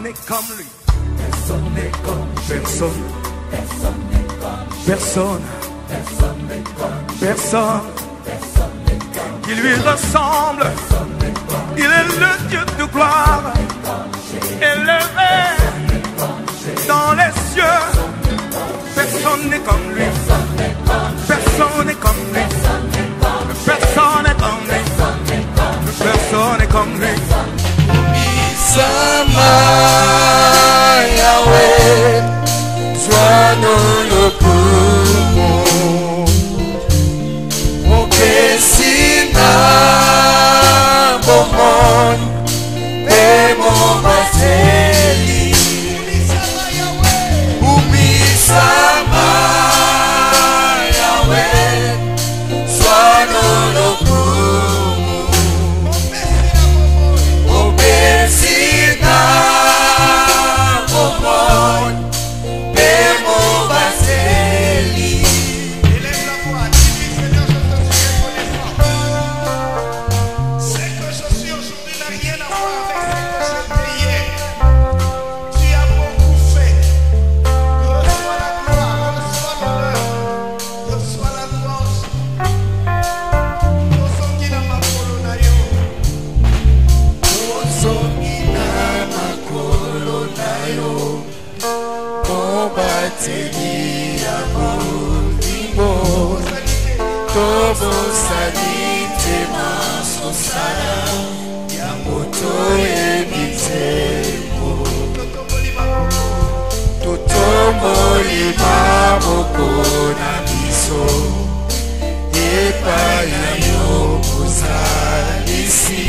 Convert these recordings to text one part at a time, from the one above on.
n'est comme lui. Personne n'est comme lui. Personne. Personne. Qui lui ressemble. Il est le Dieu de gloire. Élevé dans les cieux. Personne n'est comme lui. Personne n'est comme lui. Personne n'est comme lui. Personne n'est comme lui. Sama Yahweh, sois le poumon. Mon Kessina, mon monde, et mon Baseli. Oumi Sama Yahweh, sois le poumon. Mon Kessina, mon monde, et mon Baseli. Élève la voix, dis-lui Seigneur, je te suis reconnaissant. Ce que je suis aujourd'hui n'a rien à voir avec ce que j'étais hier. Tu as beaucoup fait. Reçois la gloire, reçois l'honneur, reçois la louange. Tosongina makolo na yo. Tosongina makolo na yo, mobateli ya molimo. Tobosalite masosala ya moto ebitemo. Totomboli maboko na biso epai na yo bozalisi.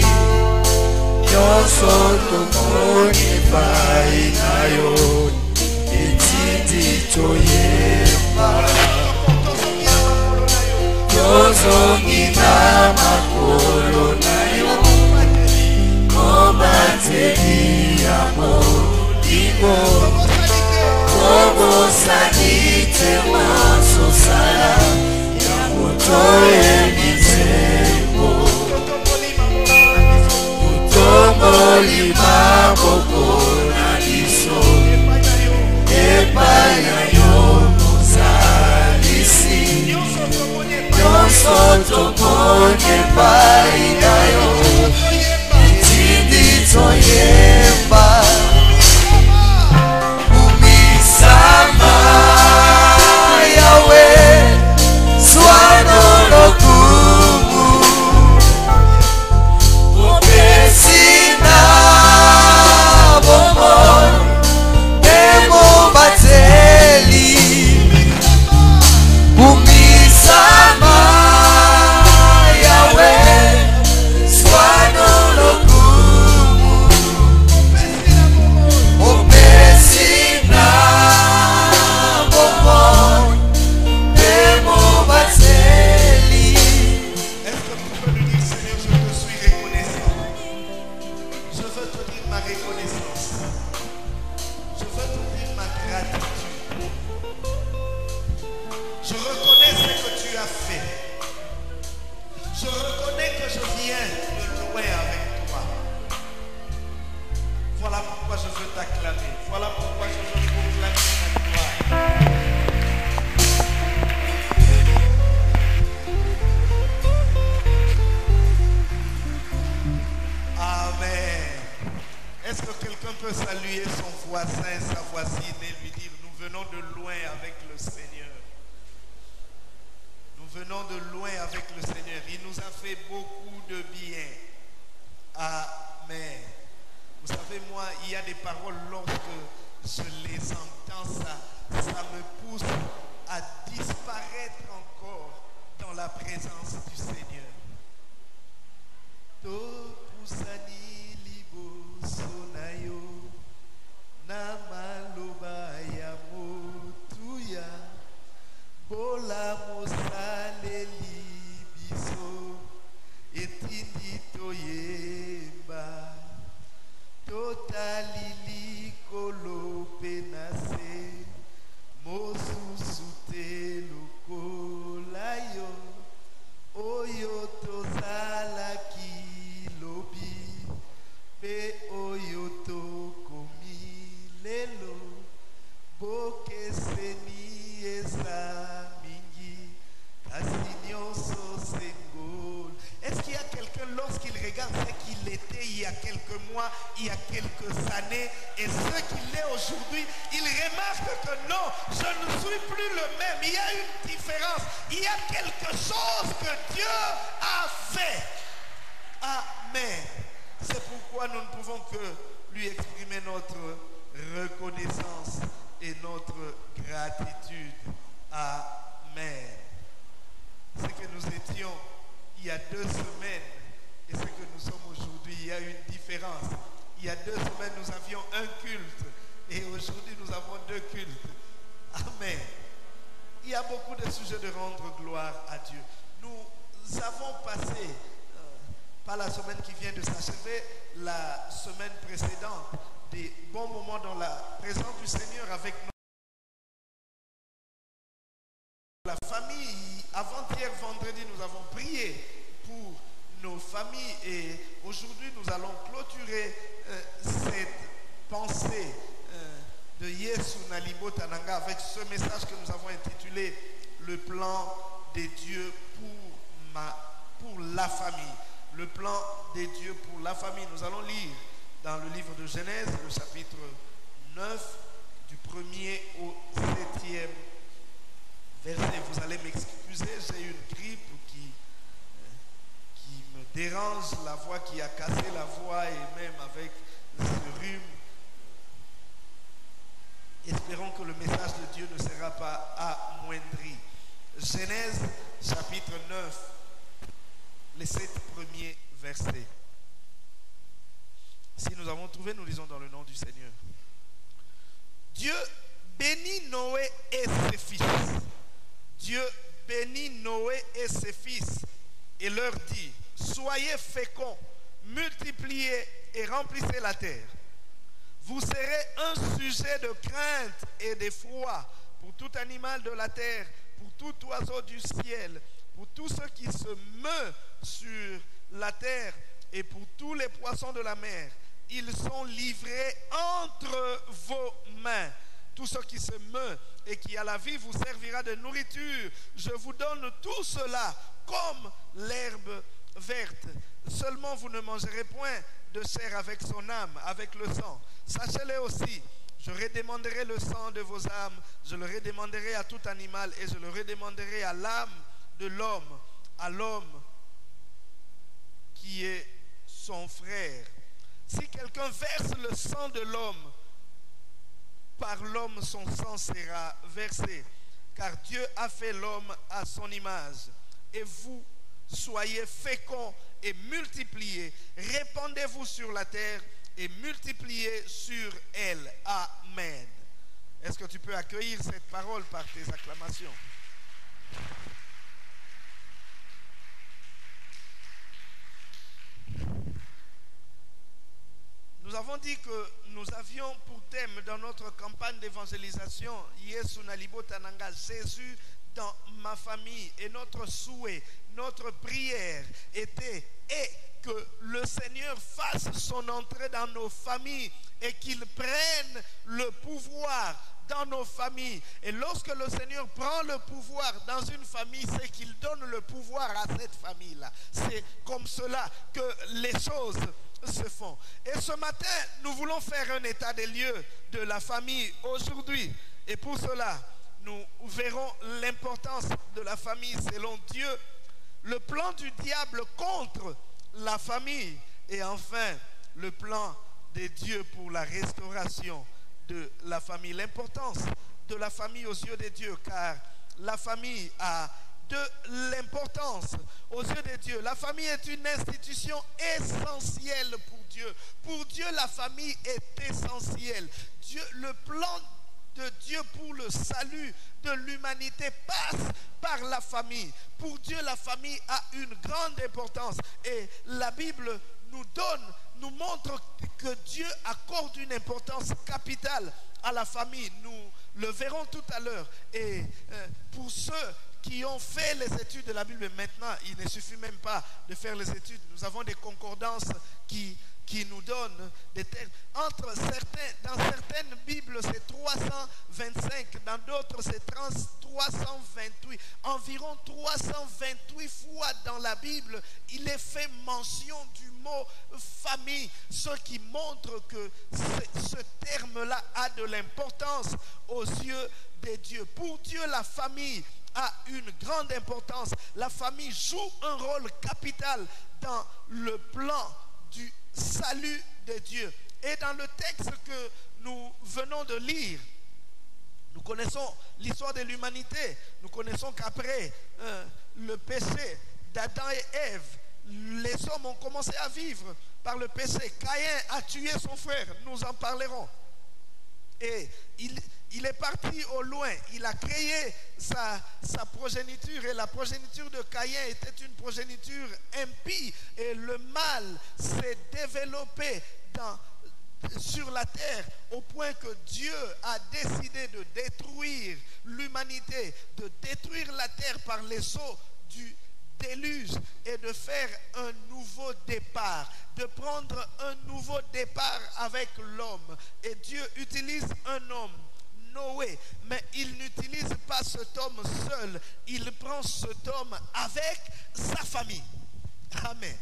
Nyonso tomoni epai na yo etindi toyemba. Tozongi na makolo na yo, mobateli ya molimo. Tobosalite masosala ya moto ebitemo. Totomboli maboko na biso epai na yo bozalisi. Nyonso tomoni epai na yo etindi toyemba. Umisama Yahweh, sois le kumu. Obesina bomon emo bateli. Umisama Yahweh, sois le kumu. Obesina bomon emo bateli. Est-ce que vous pouvez lui dire Seigneur, je te suis reconnaissant. Je veux te dire ma reconnaissance. Je veux te dire ma gratitude. Je reconnais ce que tu as fait. Je reconnais que je viens de loin avec toi. Voilà pourquoi je veux t'acclamer. Voilà pourquoi je veux proclamer ta gloire. Amen. Est-ce que quelqu'un peut saluer son voisin, sa voisine et lui dire nous venons de loin avec le Seigneur. Nous venons de loin avec le Seigneur. Il nous a fait beaucoup de bien. Amen. Vous savez, moi, il y a des paroles, lorsque je les entends, ça me pousse à disparaître encore dans la présence du Seigneur. To pusani liboso na yo, na maloba ya motuya, bola mosaleli biso, etindi toyemba, totalili kolope nase, mosusu te lokola yo, oyo tozalaki lobi, pe oyo tokomi lelo bokeseni eza mingi kasi nyonso sengol. Est-ce qu'il y a quelqu'un, lorsqu'il regarde ce qu'il était il y a quelques mois, il y a quelques années, et ce qu'il est aujourd'hui, il remarque que non, je ne suis plus le même. Il y a une différence. Il y a quelque chose que Dieu a fait. Amen. C'est pourquoi nous ne pouvons que lui exprimer notre reconnaissance et notre gratitude. Amen. Ce que nous étions il y a 2 semaines et ce que nous sommes aujourd'hui, il y a une différence. Il y a 2 semaines, nous avions un culte et aujourd'hui, nous avons 2 cultes. Amen. Il y a beaucoup de sujets de rendre gloire à Dieu. Nous avons passé, pas la semaine qui vient de s'achever, la semaine précédente, des bons moments dans la présence du Seigneur avec la famille. Avant-hier, vendredi, nous avons prié pour nos familles et aujourd'hui, nous allons clôturer cette pensée de Yesu Nalibo Tananga avec ce message que nous avons intitulé le plan des dieux pour la famille. Le plan des dieux pour la famille. Nous allons lire dans le livre de Genèse, le chapitre 9, du 1er au 7e verset. Vous allez m'excuser, j'ai une grippe qui me dérange, la voix qui a cassé la voix et même avec ce rhume. Espérons que le message de Dieu ne sera pas amoindri. Genèse chapitre 9, les 7 premiers versets. Si nous avons trouvé, nous lisons dans le nom du Seigneur. Dieu bénit Noé et ses fils. Dieu bénit Noé et ses fils et leur dit: soyez féconds, multipliez et remplissez la terre. Vous serez un sujet de crainte et d'effroi pour tout animal de la terre, pour tout oiseau du ciel, pour tout ce qui se meut sur la terre et pour tous les poissons de la mer. Ils sont livrés entre vos mains. Tout ce qui se meut et qui a la vie vous servira de nourriture. Je vous donne tout cela comme l'herbe verte. Seulement vous ne mangerez point de chair avec son âme, avec le sang. Sachez-le aussi, je redemanderai le sang de vos âmes, je le redemanderai à tout animal et je le redemanderai à l'âme de l'homme, à l'homme qui est son frère. Si quelqu'un verse le sang de l'homme, par l'homme son sang sera versé, car Dieu a fait l'homme à son image. Et vous, soyez féconds et multipliez, répandez-vous sur la terre et multipliez sur elle. Amen. Est-ce que tu peux accueillir cette parole par tes acclamations? Nous avons dit que nous avions pour thème dans notre campagne d'évangélisation Yesu Nalibo Tananga, Jésus dans ma famille. Et notre souhait, notre prière était que le Seigneur fasse son entrée dans nos familles et qu'il prenne le pouvoir dans nos familles. Et lorsque le Seigneur prend le pouvoir dans une famille, c'est qu'il donne le pouvoir à cette famille-là. C'est comme cela que les choses se font. Et ce matin, nous voulons faire un état des lieux de la famille aujourd'hui. Et pour cela, nous verrons l'importance de la famille selon Dieu, le plan du diable contre la famille et enfin le plan de Dieu pour la restauration de la famille. L'importance de la famille aux yeux de Dieu, car la famille a de l'importance aux yeux de Dieu. La famille est une institution essentielle pour Dieu. Pour Dieu, la famille est essentielle. Dieu, le plan de Dieu pour le salut de l'humanité passe par la famille. Pour Dieu, la famille a une grande importance. Et la Bible nous montre que Dieu accorde une importance capitale à la famille. Nous le verrons tout à l'heure. Et pour ceux qui ont fait les études de la Bible maintenant, il ne suffit même pas de faire les études. Nous avons des concordances qui qui nous donne des termes. Dans certaines Bibles, c'est 325, dans d'autres, c'est 328. Environ 328 fois dans la Bible, il est fait mention du mot famille, ce qui montre que ce terme-là a de l'importance aux yeux de Dieu. Pour Dieu, la famille a une grande importance. La famille joue un rôle capital dans le plan du salut de Dieu. Et dans le texte que nous venons de lire, nous connaissons l'histoire de l'humanité. Nous connaissons qu'après le péché d'Adam et Ève, les hommes ont commencé à vivre par le péché. Caïn a tué son frère, nous en parlerons. Et il est parti au loin, il a créé sa progéniture, et la progéniture de Caïn était une progéniture impie, et le mal s'est développé sur la terre au point que Dieu a décidé de détruire l'humanité, de détruire la terre par les eaux du déluge et de faire un nouveau départ, de prendre un nouveau départ avec l'homme. Et Dieu utilise un homme, Noé, mais il n'utilise pas cet homme seul, il prend cet homme avec sa famille. Amen.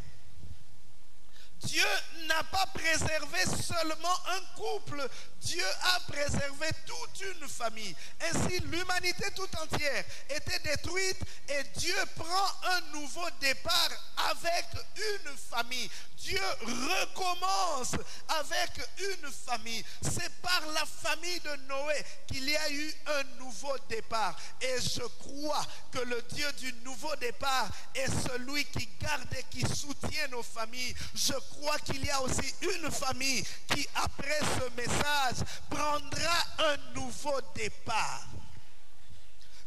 Dieu n'a pas préservé seulement un couple, Dieu a préservé toute une famille. Ainsi, l'humanité tout entière était détruite et Dieu prend un nouveau départ avec une famille. Dieu recommence avec une famille. C'est par la famille de Noé qu'il y a eu un nouveau départ. Et je crois que le Dieu du nouveau départ est celui qui garde et qui soutient nos familles. Je crois qu'il y a aussi une famille qui, après ce message, prendra un nouveau départ.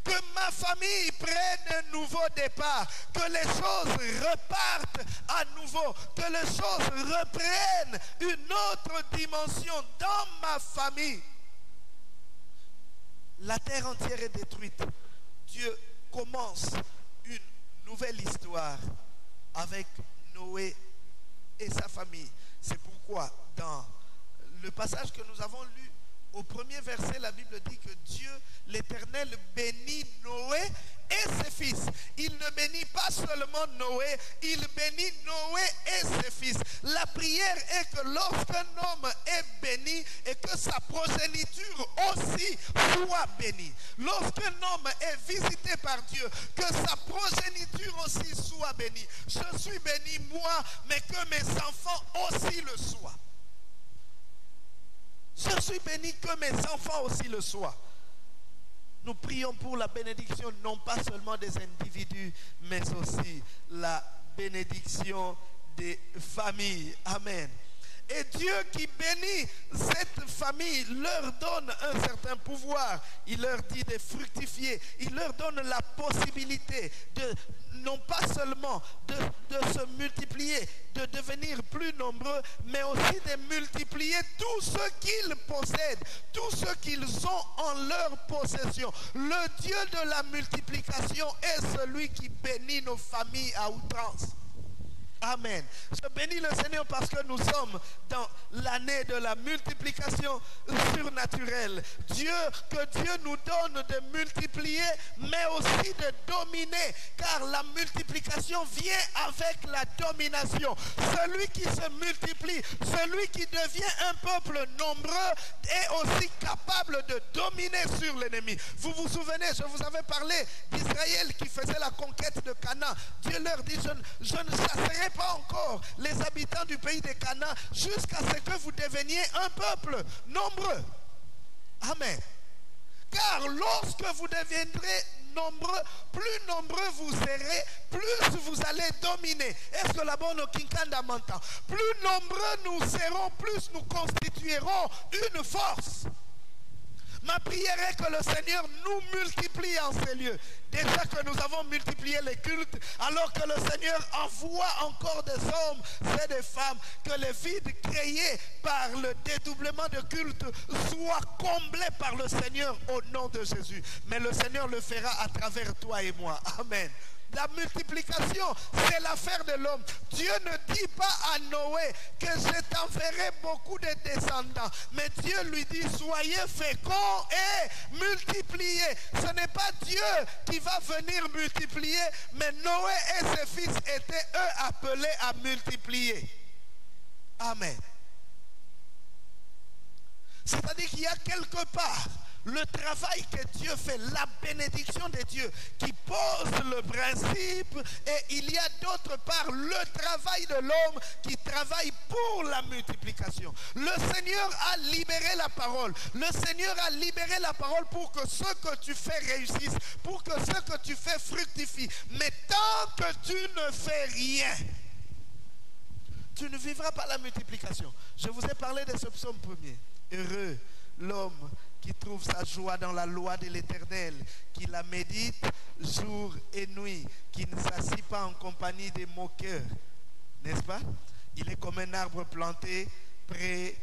Que ma famille prenne un nouveau départ, que les choses repartent à nouveau, que les choses reprennent une autre dimension dans ma famille. La terre entière est détruite. Dieu commence une nouvelle histoire avec Noé et sa famille. C'est pourquoi dans le passage que nous avons lu, au premier verset, la Bible dit que Dieu, l'Éternel, bénit Noé et ses fils. Il ne bénit pas seulement Noé, il bénit Noé et ses fils. La prière est que lorsqu'un homme est béni et que sa progéniture aussi soit bénie. Lorsqu'un homme est visité par Dieu, que sa progéniture aussi soit bénie. Je suis béni moi, mais que mes enfants aussi le soient. Je suis béni, que mes enfants aussi le soient. Nous prions pour la bénédiction non pas seulement des individus, mais aussi la bénédiction des familles. Amen. Et Dieu qui bénit cette famille leur donne un certain pouvoir. Il leur dit de fructifier. Il leur donne la possibilité de, non pas seulement de se multiplier, de devenir plus nombreux, mais aussi de multiplier tout ce qu'ils possèdent, tout ce qu'ils ont en leur possession. Le Dieu de la multiplication est celui qui bénit nos familles à outrance. Amen. Je bénis le Seigneur parce que nous sommes dans l'année de la multiplication surnaturelle. Que Dieu nous donne de multiplier, mais aussi de dominer, car la multiplication vient avec la domination. Celui qui se multiplie, celui qui devient un peuple nombreux est aussi capable de dominer sur l'ennemi. Vous vous souvenez, je vous avais parlé d'Israël qui faisait la conquête de Canaan. Dieu leur dit, je ne chasserai pas encore les habitants du pays de Canaan jusqu'à ce que vous deveniez un peuple nombreux. Amen. Car lorsque vous deviendrez nombreux, plus nombreux vous serez, plus vous allez dominer. Est-ce que la bonne Kinkanda m'entend? Plus nombreux nous serons, plus nous constituerons une force. Ma prière est que le Seigneur nous multiplie en ces lieux. Déjà que nous avons multiplié les cultes, alors que le Seigneur envoie encore des hommes et des femmes, que les vides créés par le dédoublement de culte soient comblés par le Seigneur au nom de Jésus. Mais le Seigneur le fera à travers toi et moi. Amen. La multiplication, c'est l'affaire de l'homme. Dieu ne dit pas à Noé que je t'enverrai beaucoup de descendants. Mais Dieu lui dit, soyez féconds et multipliez. Ce n'est pas Dieu qui va venir multiplier, mais Noé et ses fils étaient eux appelés à multiplier. Amen. C'est-à-dire qu'il y a quelque part le travail que Dieu fait, la bénédiction de Dieu qui pose le principe, et il y a d'autre part le travail de l'homme qui travaille pour la multiplication. Le Seigneur a libéré la parole. Le Seigneur a libéré la parole pour que ce que tu fais réussisse, pour que ce que tu fais fructifie. Mais tant que tu ne fais rien, tu ne vivras pas la multiplication. Je vous ai parlé de ce psaume premier. Heureux l'homme qui trouve sa joie dans la loi de l'Éternel, qui la médite jour et nuit, qui ne s'assit pas en compagnie des moqueurs. N'est-ce pas? Il est comme un arbre planté près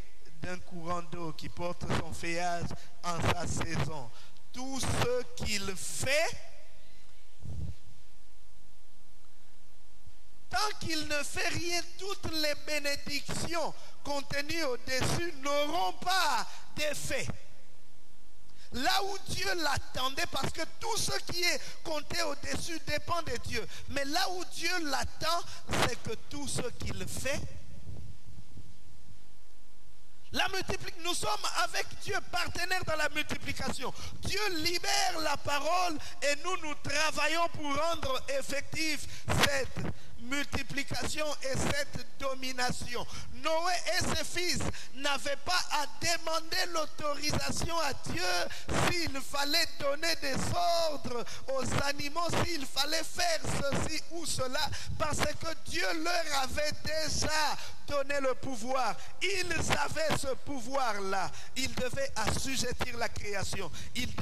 d'un courant d'eau qui porte son feuillage en sa saison. Tout ce qu'il fait, tant qu'il ne fait rien, toutes les bénédictions contenues au-dessus n'auront pas d'effet. Là où Dieu l'attendait, parce que tout ce qui est compté au-dessus dépend de Dieu. Mais là où Dieu l'attend, c'est que tout ce qu'il fait, la multiplication, nous sommes avec Dieu partenaires dans la multiplication. Dieu libère la parole et nous travaillons pour rendre effectif cette multiplication et cette domination. Noé et ses fils n'avaient pas à demander l'autorisation à Dieu s'il fallait donner des ordres aux animaux, s'il fallait faire ceci ou cela, parce que Dieu leur avait déjà donné le pouvoir. Ils avaient ce pouvoir-là. Ils devaient assujettir la création. Ils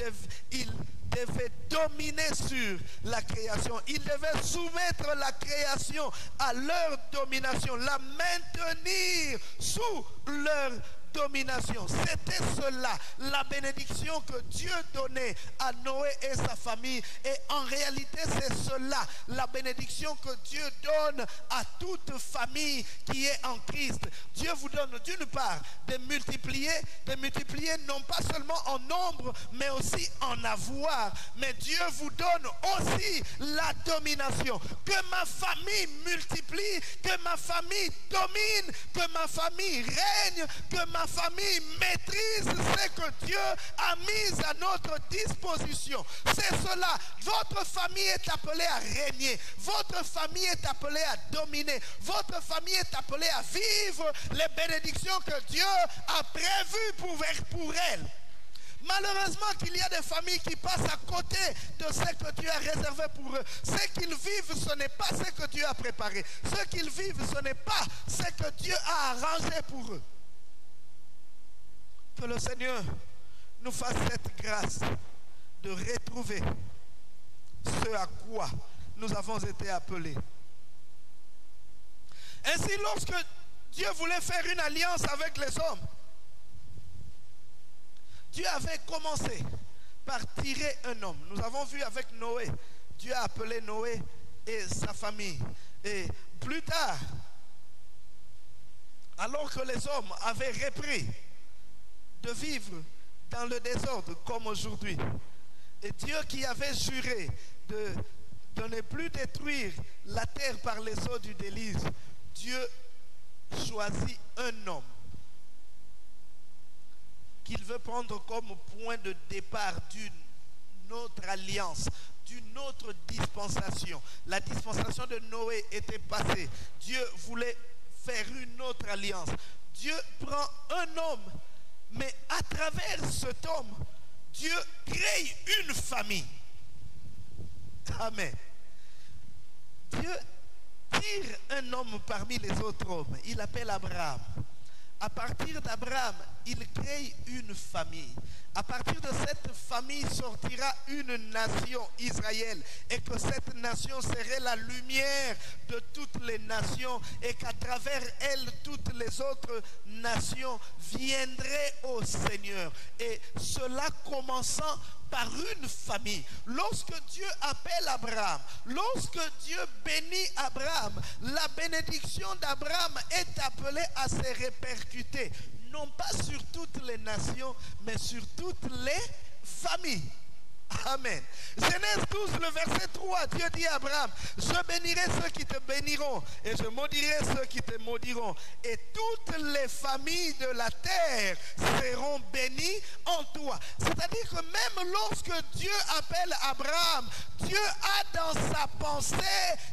devaient dominer sur la création. Ils devaient soumettre la création à leur domination, la maintenir sous leur domination. C'était cela, la bénédiction que Dieu donnait à Noé et sa famille. Et en réalité, c'est cela, la bénédiction que Dieu donne à toute famille qui est en Christ. Dieu vous donne d'une part de multiplier non pas seulement en nombre, mais aussi en avoir. Mais Dieu vous donne aussi la domination. Que ma famille multiplie, que ma famille domine, que ma famille règne, que ma famille maîtrise ce que Dieu a mis à notre disposition. C'est cela. Votre famille est appelée à régner. Votre famille est appelée à dominer. Votre famille est appelée à vivre les bénédictions que Dieu a prévues pour elle. Malheureusement qu'il y a des familles qui passent à côté de ce que Dieu a réservé pour eux. Ce qu'ils vivent, ce n'est pas ce que Dieu a préparé. Ce qu'ils vivent, ce n'est pas ce que Dieu a arrangé pour eux. Que le Seigneur nous fasse cette grâce de retrouver ce à quoi nous avons été appelés. Ainsi, lorsque Dieu voulait faire une alliance avec les hommes, Dieu avait commencé par tirer un homme. Nous avons vu avec Noé, Dieu a appelé Noé et sa famille. Et plus tard, alors que les hommes avaient repris de vivre dans le désordre comme aujourd'hui, et Dieu qui avait juré de ne plus détruire la terre par les eaux du déluge, Dieu choisit un homme qu'il veut prendre comme point de départ d'une autre alliance, d'une autre dispensation. La dispensation de Noé était passée. Dieu voulait faire une autre alliance. Dieu prend un homme, mais à travers cet homme, Dieu crée une famille. Amen. Dieu tire un homme parmi les autres hommes. Il appelle Abraham. à partir d'Abraham, il crée une famille. À partir de cette famille sortira une nation, Israël, et que cette nation serait la lumière de toutes les nations et qu'à travers elle, toutes les autres nations viendraient au Seigneur. Et cela commençant par une famille. Lorsque Dieu appelle Abraham, lorsque Dieu bénit Abraham, la bénédiction d'Abraham est appelée à se répercuter, non pas sur toutes les nations, mais sur toutes les familles. Amen. Genèse 12, le verset 3, Dieu dit à Abraham, je bénirai ceux qui te béniront et je maudirai ceux qui te maudiront. Et toutes les familles de la terre seront bénies en toi. C'est-à-dire que même lorsque Dieu appelle Abraham, Dieu a dans sa pensée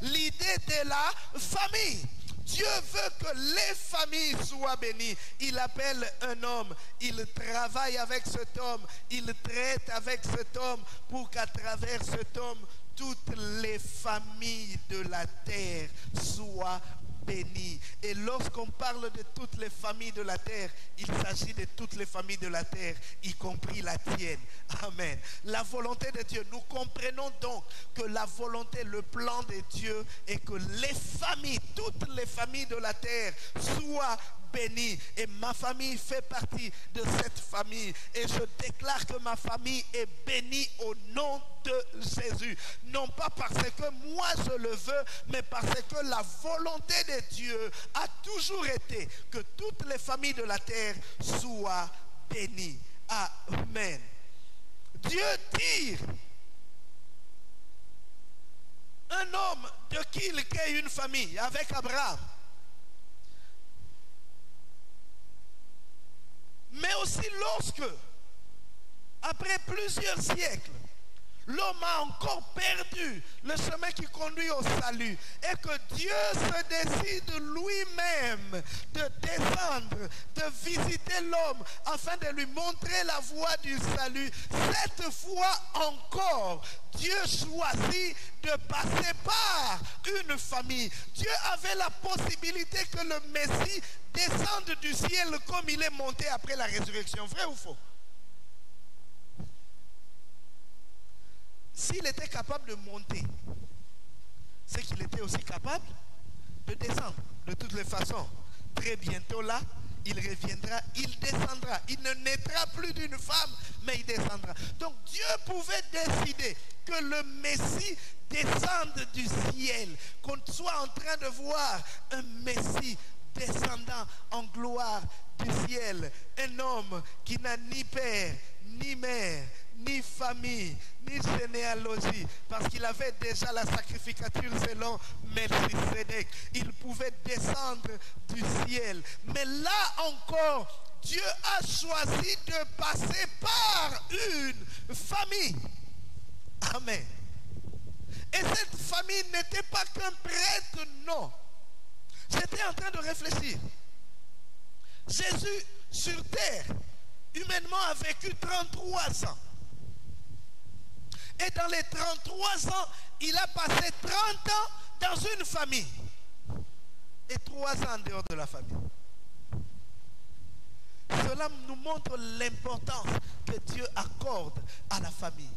l'idée de la famille. Dieu veut que les familles soient bénies. Il appelle un homme, il travaille avec cet homme, il traite avec cet homme pour qu'à travers cet homme, toutes les familles de la terre soient bénies. Et lorsqu'on parle de toutes les familles de la terre, il s'agit de toutes les familles de la terre, y compris la tienne. Amen. La volonté de Dieu. Nous comprenons donc que la volonté, le plan de Dieu est que les familles, toutes les familles de la terre soient bénies. Et ma famille fait partie de cette famille. Et je déclare que ma famille est bénie au nom de Jésus. Non pas parce que moi je le veux, mais parce que la volonté de Dieu a toujours été que toutes les familles de la terre soient bénies. Amen. Dieu tire un homme de qui il crée une famille avec Abraham. Mais aussi lorsque, après plusieurs siècles, l'homme a encore perdu le chemin qui conduit au salut et que Dieu se décide lui-même de descendre, de visiter l'homme afin de lui montrer la voie du salut. Cette fois encore, Dieu choisit de passer par une famille. Dieu avait la possibilité que le Messie descende du ciel comme il est monté après la résurrection. Vrai ou faux? S'il était capable de monter, c'est qu'il était aussi capable de descendre. De toutes les façons, très bientôt là, il reviendra, il descendra. Il ne naîtra plus d'une femme, mais il descendra. Donc Dieu pouvait décider que le Messie descende du ciel, qu'on soit en train de voir un Messie descendant en gloire du ciel. Un homme qui n'a ni père, ni mère, ni famille, ni généalogie, parce qu'il avait déjà la sacrificature selon Melchisédek. Il pouvait descendre du ciel. Mais là encore, Dieu a choisi de passer par une famille. Amen. Et cette famille n'était pas qu'un prêtre, non. J'étais en train de réfléchir. Jésus, sur terre, humainement, a vécu 33 ans. Et dans les 33 ans, il a passé 30 ans dans une famille. Et 3 ans en dehors de la famille. Cela nous montre l'importance que Dieu accorde à la famille.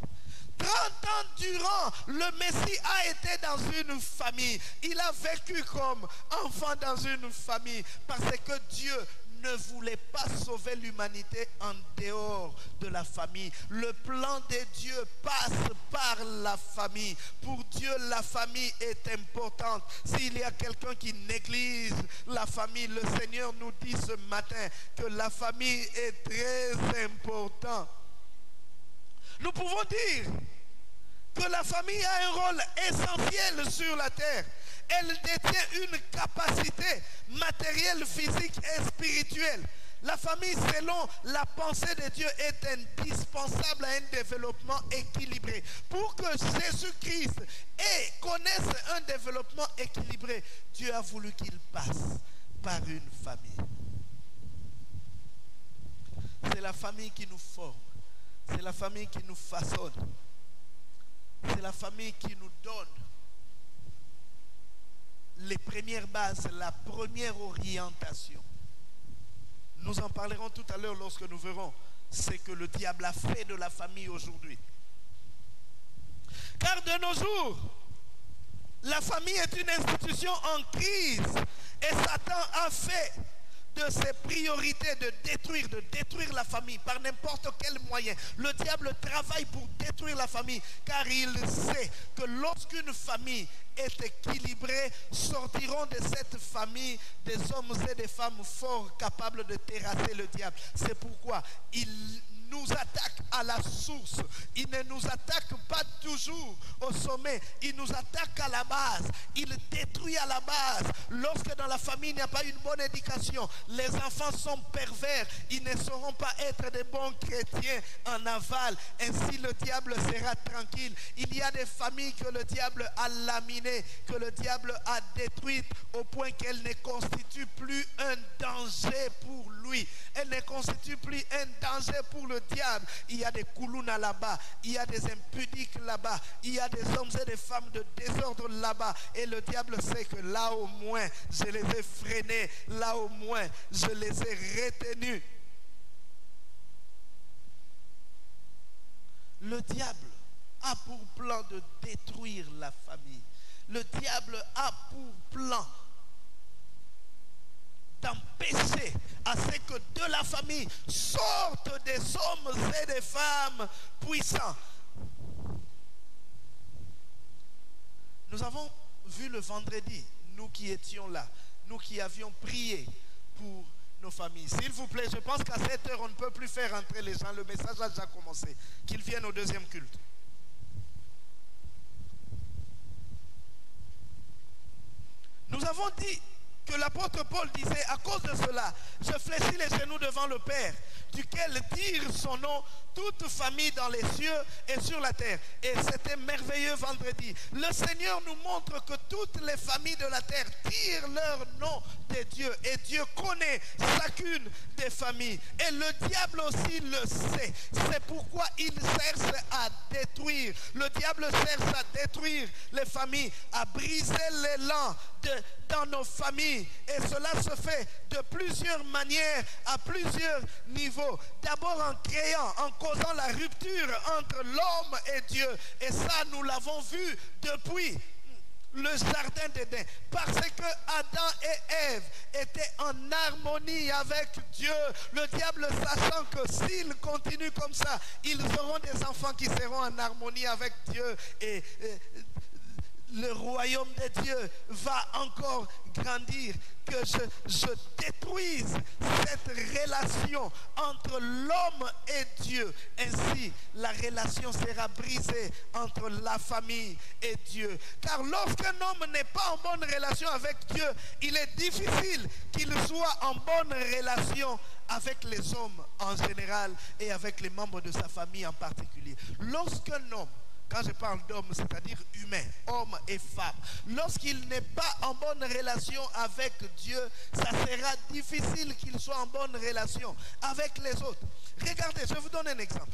30 ans durant, le Messie a été dans une famille. Il a vécu comme enfant dans une famille parce que Dieu ne voulait pas sauver l'humanité en dehors de la famille. Le plan de Dieu passe par la famille. Pour Dieu, la famille est importante. S'il y a quelqu'un qui néglige la famille, le Seigneur nous dit ce matin que la famille est très importante. Nous pouvons dire que la famille a un rôle essentiel sur la terre. Elle détient une capacité matérielle, physique et spirituelle. La famille, selon la pensée de Dieu, est indispensable à un développement équilibré. Pour que Jésus-Christ connaisse un développement équilibré, Dieu a voulu qu'il passe par une famille. C'est la famille qui nous forme. C'est la famille qui nous façonne. C'est la famille qui nous donne les premières bases, la première orientation. Nous en parlerons tout à l'heure lorsque nous verrons ce que le diable a fait de la famille aujourd'hui. Car de nos jours, la famille est une institution en crise et Satan a fait de ses priorités de détruire la famille par n'importe quel moyen. Le diable travaille pour détruire la famille car il sait que lorsqu'une famille est équilibrée, sortiront de cette famille des hommes et des femmes forts capables de terrasser le diable. C'est pourquoi il nous attaque à la source. Il ne nous attaque pas toujours au sommet. Il nous attaque à la base. Il détruit à la base. Lorsque dans la famille il n'y a pas une bonne éducation, les enfants sont pervers. Ils ne sauront pas être des bons chrétiens en aval. Ainsi le diable sera tranquille. Il y a des familles que le diable a laminées, que le diable a détruites au point qu'elles ne constituent plus un danger pour lui. Elles ne constituent plus un danger pour le diable. Il y a des koulouna là-bas, il y a des impudiques là-bas, il y a des hommes et des femmes de désordre là-bas. Et le diable sait que là au moins je les ai freinés, là au moins je les ai retenus. Le diable a pour plan de détruire la famille. Le diable a pour plan d'empêcher à ce que de la famille sortent des hommes et des femmes puissants. Nous avons vu le vendredi, nous qui étions là, nous qui avions prié pour nos familles. S'il vous plaît, je pense qu'à cette heure, on ne peut plus faire entrer les gens. Le message a déjà commencé. Qu'ils viennent au deuxième culte. Nous avons dit que l'apôtre Paul disait, à cause de cela, je fléchis les genoux devant le Père, duquel tire son nom toute famille dans les cieux et sur la terre. Et c'était merveilleux vendredi. Le Seigneur nous montre que toutes les familles de la terre tirent leur nom de Dieu. Et Dieu connaît chacune des familles. Et le diable aussi le sait. C'est pourquoi il cherche à détruire. Le diable cherche à détruire les familles, à briser l'élan dans nos familles. Et cela se fait de plusieurs manières, à plusieurs niveaux. D'abord en créant, en causant la rupture entre l'homme et Dieu. Et ça, nous l'avons vu depuis le jardin d'Éden. Parce que Adam et Ève étaient en harmonie avec Dieu. Le diable, sachant que s'ils continuent comme ça, ils auront des enfants qui seront en harmonie avec Dieu. Et le royaume de Dieu va encore grandir. Que je détruise cette relation entre l'homme et Dieu. Ainsi, la relation sera brisée entre la famille et Dieu. Car lorsqu'un homme n'est pas en bonne relation avec Dieu, il est difficile qu'il soit en bonne relation avec les hommes en général et avec les membres de sa famille en particulier. Lorsqu'un homme, quand je parle d'homme, c'est-à-dire humain, homme et femme, lorsqu'il n'est pas en bonne relation avec Dieu, ça sera difficile qu'il soit en bonne relation avec les autres. Regardez, je vous donne un exemple.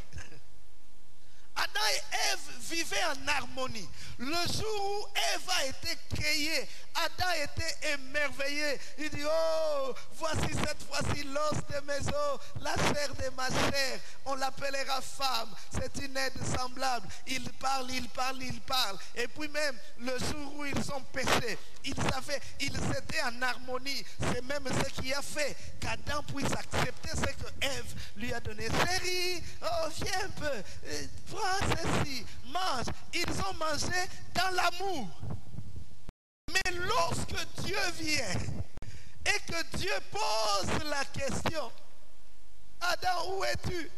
Adam et Ève vivaient en harmonie. Le jour où Ève a été créée, Adam était émerveillé. Il dit, oh, voici cette fois-ci l'os de mes os, la chair de ma chair. On l'appellera femme. C'est une aide semblable. Il parle, il parle, il parle. Et puis même, le jour où ils ont péché, ils étaient en harmonie. C'est même ce qui a fait qu'Adam puisse accepter ce que Ève lui a donné. Chérie, oh, viens un peu. Prends ceci, mange. Ils ont mangé dans l'amour. Mais lorsque Dieu vient et que Dieu pose la question, Adam, où es-tu?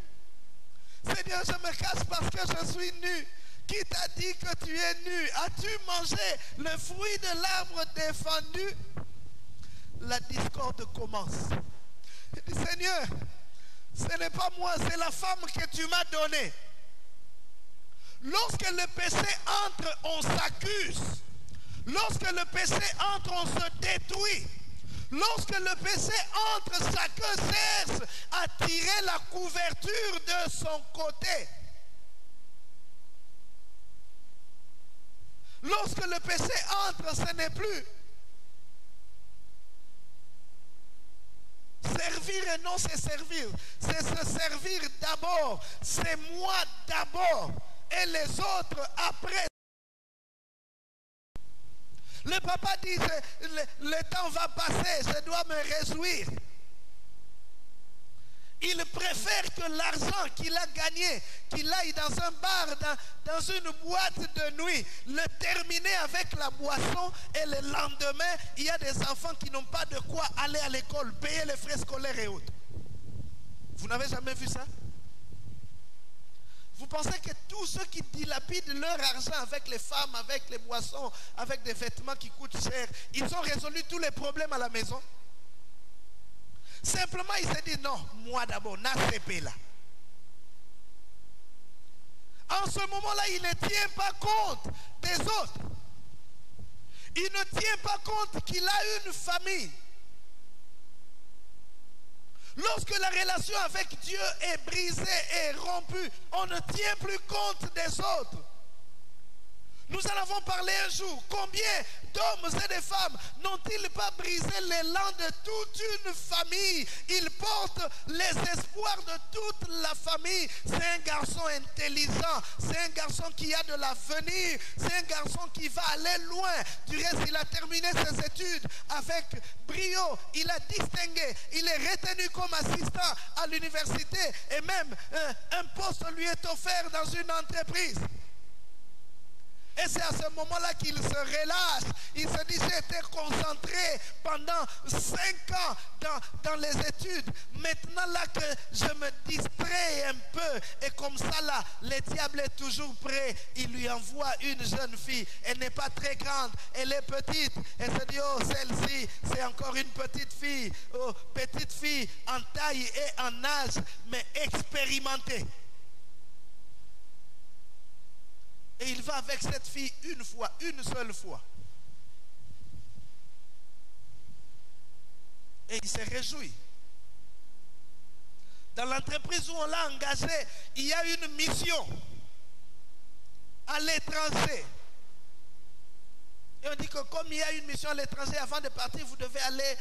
Seigneur, je me cache parce que je suis nu. Qui t'a dit que tu es nu? As-tu mangé le fruit de l'arbre défendu? La discorde commence. Il dit, Seigneur, ce n'est pas moi, c'est la femme que tu m'as donnée. Lorsque le péché entre, on s'accuse. Lorsque le péché entre, on se détruit. Lorsque le péché entre, chacun cherche à tirer la couverture de son côté. Lorsque le péché entre, ce n'est plus Servir et non se servir. C'est se servir d'abord. C'est moi d'abord. Et les autres après. Le papa dit, le temps va passer, je dois me réjouir. Il préfère que l'argent qu'il a gagné, qu'il aille dans un bar, dans une boîte de nuit, le terminer avec la boisson et le lendemain, il y a des enfants qui n'ont pas de quoi aller à l'école, payer les frais scolaires et autres. Vous n'avez jamais vu ça? Vous pensez que tous ceux qui dilapident leur argent avec les femmes, avec les boissons, avec des vêtements qui coûtent cher, ils ont résolu tous les problèmes à la maison? Simplement, il se dit non, moi d'abord, n'ACP là. En ce moment-là, il ne tient pas compte des autres. Il ne tient pas compte qu'il a une famille. Lorsque la relation avec Dieu est brisée et rompue, on ne tient plus compte des autres. Nous en avons parlé un jour. Combien d'hommes et de femmes n'ont-ils pas brisé l'élan de toute une famille? Ils portent les espoirs de toute la famille. C'est un garçon intelligent. C'est un garçon qui a de l'avenir. C'est un garçon qui va aller loin. Du reste, il a terminé ses études avec brio. Il a distingué. Il est retenu comme assistant à l'université. Et même un poste lui est offert dans une entreprise. Et c'est à ce moment-là qu'il se relâche. Il se dit, j'ai été concentré pendant 5 ans dans les études. Maintenant là que je me distrais un peu. Et comme ça là, le diable est toujours prêt. Il lui envoie une jeune fille. Elle n'est pas très grande. Elle est petite. Elle se dit, oh celle-ci, c'est encore une petite fille. Oh, petite fille en taille et en âge, mais expérimentée. Et il va avec cette fille une fois, une seule fois. Et il se réjouit. Dans l'entreprise où on l'a engagé, il y a une mission à l'étranger. Et on dit que comme il y a une mission à l'étranger, avant de partir, vous devez aller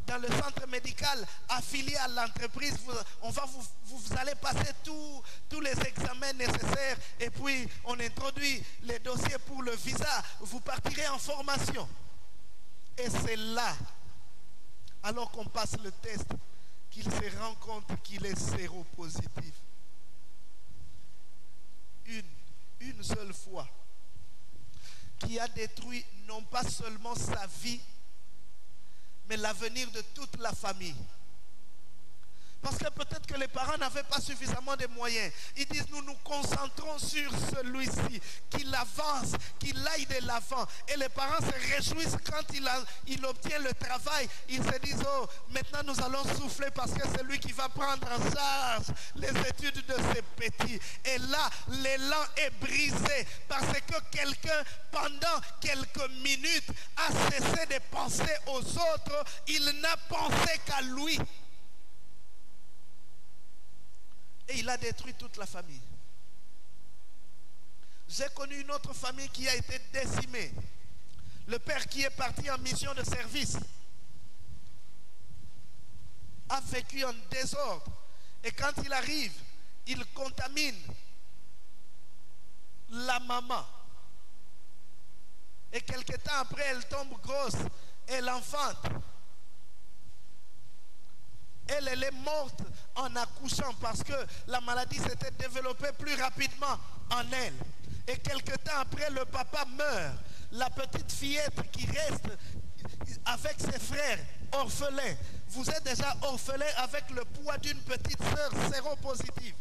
dans le centre médical affilié à l'entreprise. Vous allez passer tous les examens nécessaires et puis on introduit les dossiers pour le visa. Vous partirez en formation. Et c'est là, alors qu'on passe le test, qu'il se rend compte qu'il est séropositif. Une seule fois. Qui a détruit non pas seulement sa vie, mais l'avenir de toute la famille. Parce que peut-être que les parents n'avaient pas suffisamment de moyens. Ils disent, nous nous concentrons sur celui-ci, qu'il avance, qu'il aille de l'avant. Et les parents se réjouissent quand il obtient le travail. Ils se disent, oh, maintenant nous allons souffler parce que c'est lui qui va prendre en charge les études de ces petits. Et là, l'élan est brisé parce que quelqu'un, pendant quelques minutes, a cessé de penser aux autres. Il n'a pensé qu'à lui. Et il a détruit toute la famille. J'ai connu une autre famille qui a été décimée. Le père qui est parti en mission de service a vécu en désordre. Et quand il arrive, il contamine la maman. Et quelque temps après, elle tombe grosse et l'enfante. Elle est morte en accouchant parce que la maladie s'était développée plus rapidement en elle. Et quelque temps après, le papa meurt. La petite fillette qui reste avec ses frères orphelins. Vous êtes déjà orphelin avec le poids d'une petite sœur séropositive.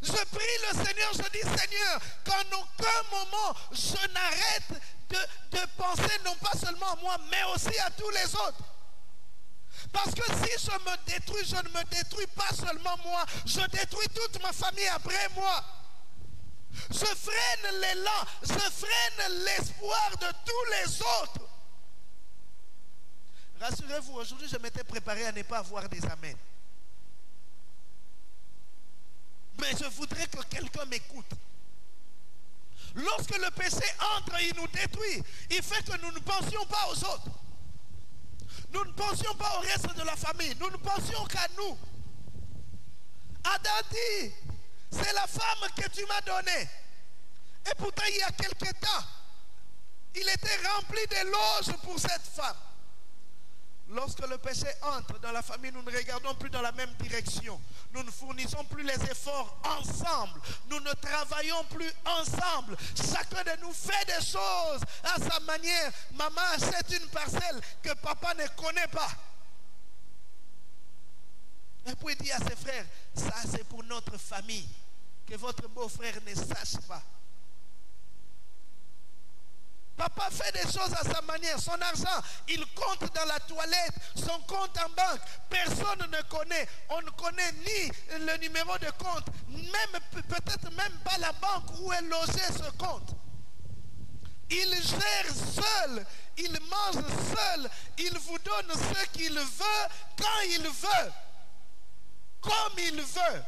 Je prie le Seigneur, je dis Seigneur, qu'en aucun moment je n'arrête de penser non pas seulement à moi, mais aussi à tous les autres. Parce que si je me détruis, je ne me détruis pas seulement moi, je détruis toute ma famille après moi. Je freine l'élan, je freine l'espoir de tous les autres. Rassurez-vous, aujourd'hui je m'étais préparé à ne pas avoir des amens. Mais je voudrais que quelqu'un m'écoute. Lorsque le péché entre, il nous détruit. Il fait que nous ne pensions pas aux autres. Nous ne pensions pas au reste de la famille. Nous ne pensions qu'à nous. Adam dit, c'est la femme que tu m'as donnée. Et pourtant, il y a quelque temps, il était rempli d'éloges pour cette femme. Lorsque le péché entre dans la famille, nous ne regardons plus dans la même direction. Nous ne fournissons plus les efforts ensemble. Nous ne travaillons plus ensemble. Chacun de nous fait des choses à sa manière. Maman achète une parcelle que papa ne connaît pas. Et puis il dit à ses frères, ça c'est pour notre famille. Que votre beau-frère ne sache pas. Papa fait des choses à sa manière. Son argent, il compte dans la toilette. Son compte en banque, personne ne connaît. On ne connaît ni le numéro de compte, même peut-être même pas la banque où est logé ce compte. Il gère seul, il mange seul, il vous donne ce qu'il veut, quand il veut, comme il veut.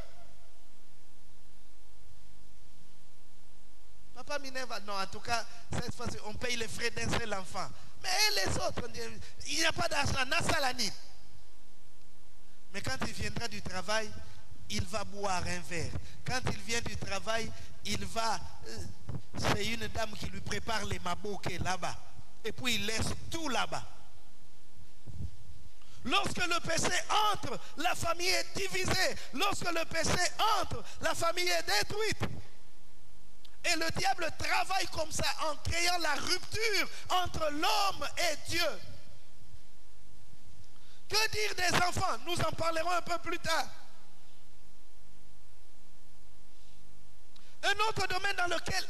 Papa Minerva, non, en tout cas, cette fois-ci, on paye les frais d'un seul enfant. Mais les autres, on dit, il n'y a pas d'argent, n'a salanine. Mais quand il viendra du travail, il va boire un verre. Quand il vient du travail, il va chez une dame qui lui prépare les mabokés là-bas. Et puis il laisse tout là-bas. Lorsque le péché entre, la famille est divisée. Lorsque le péché entre, la famille est détruite. Et le diable travaille comme ça en créant la rupture entre l'homme et Dieu. Que dire des enfants? Nous en parlerons un peu plus tard. Un autre domaine dans lequel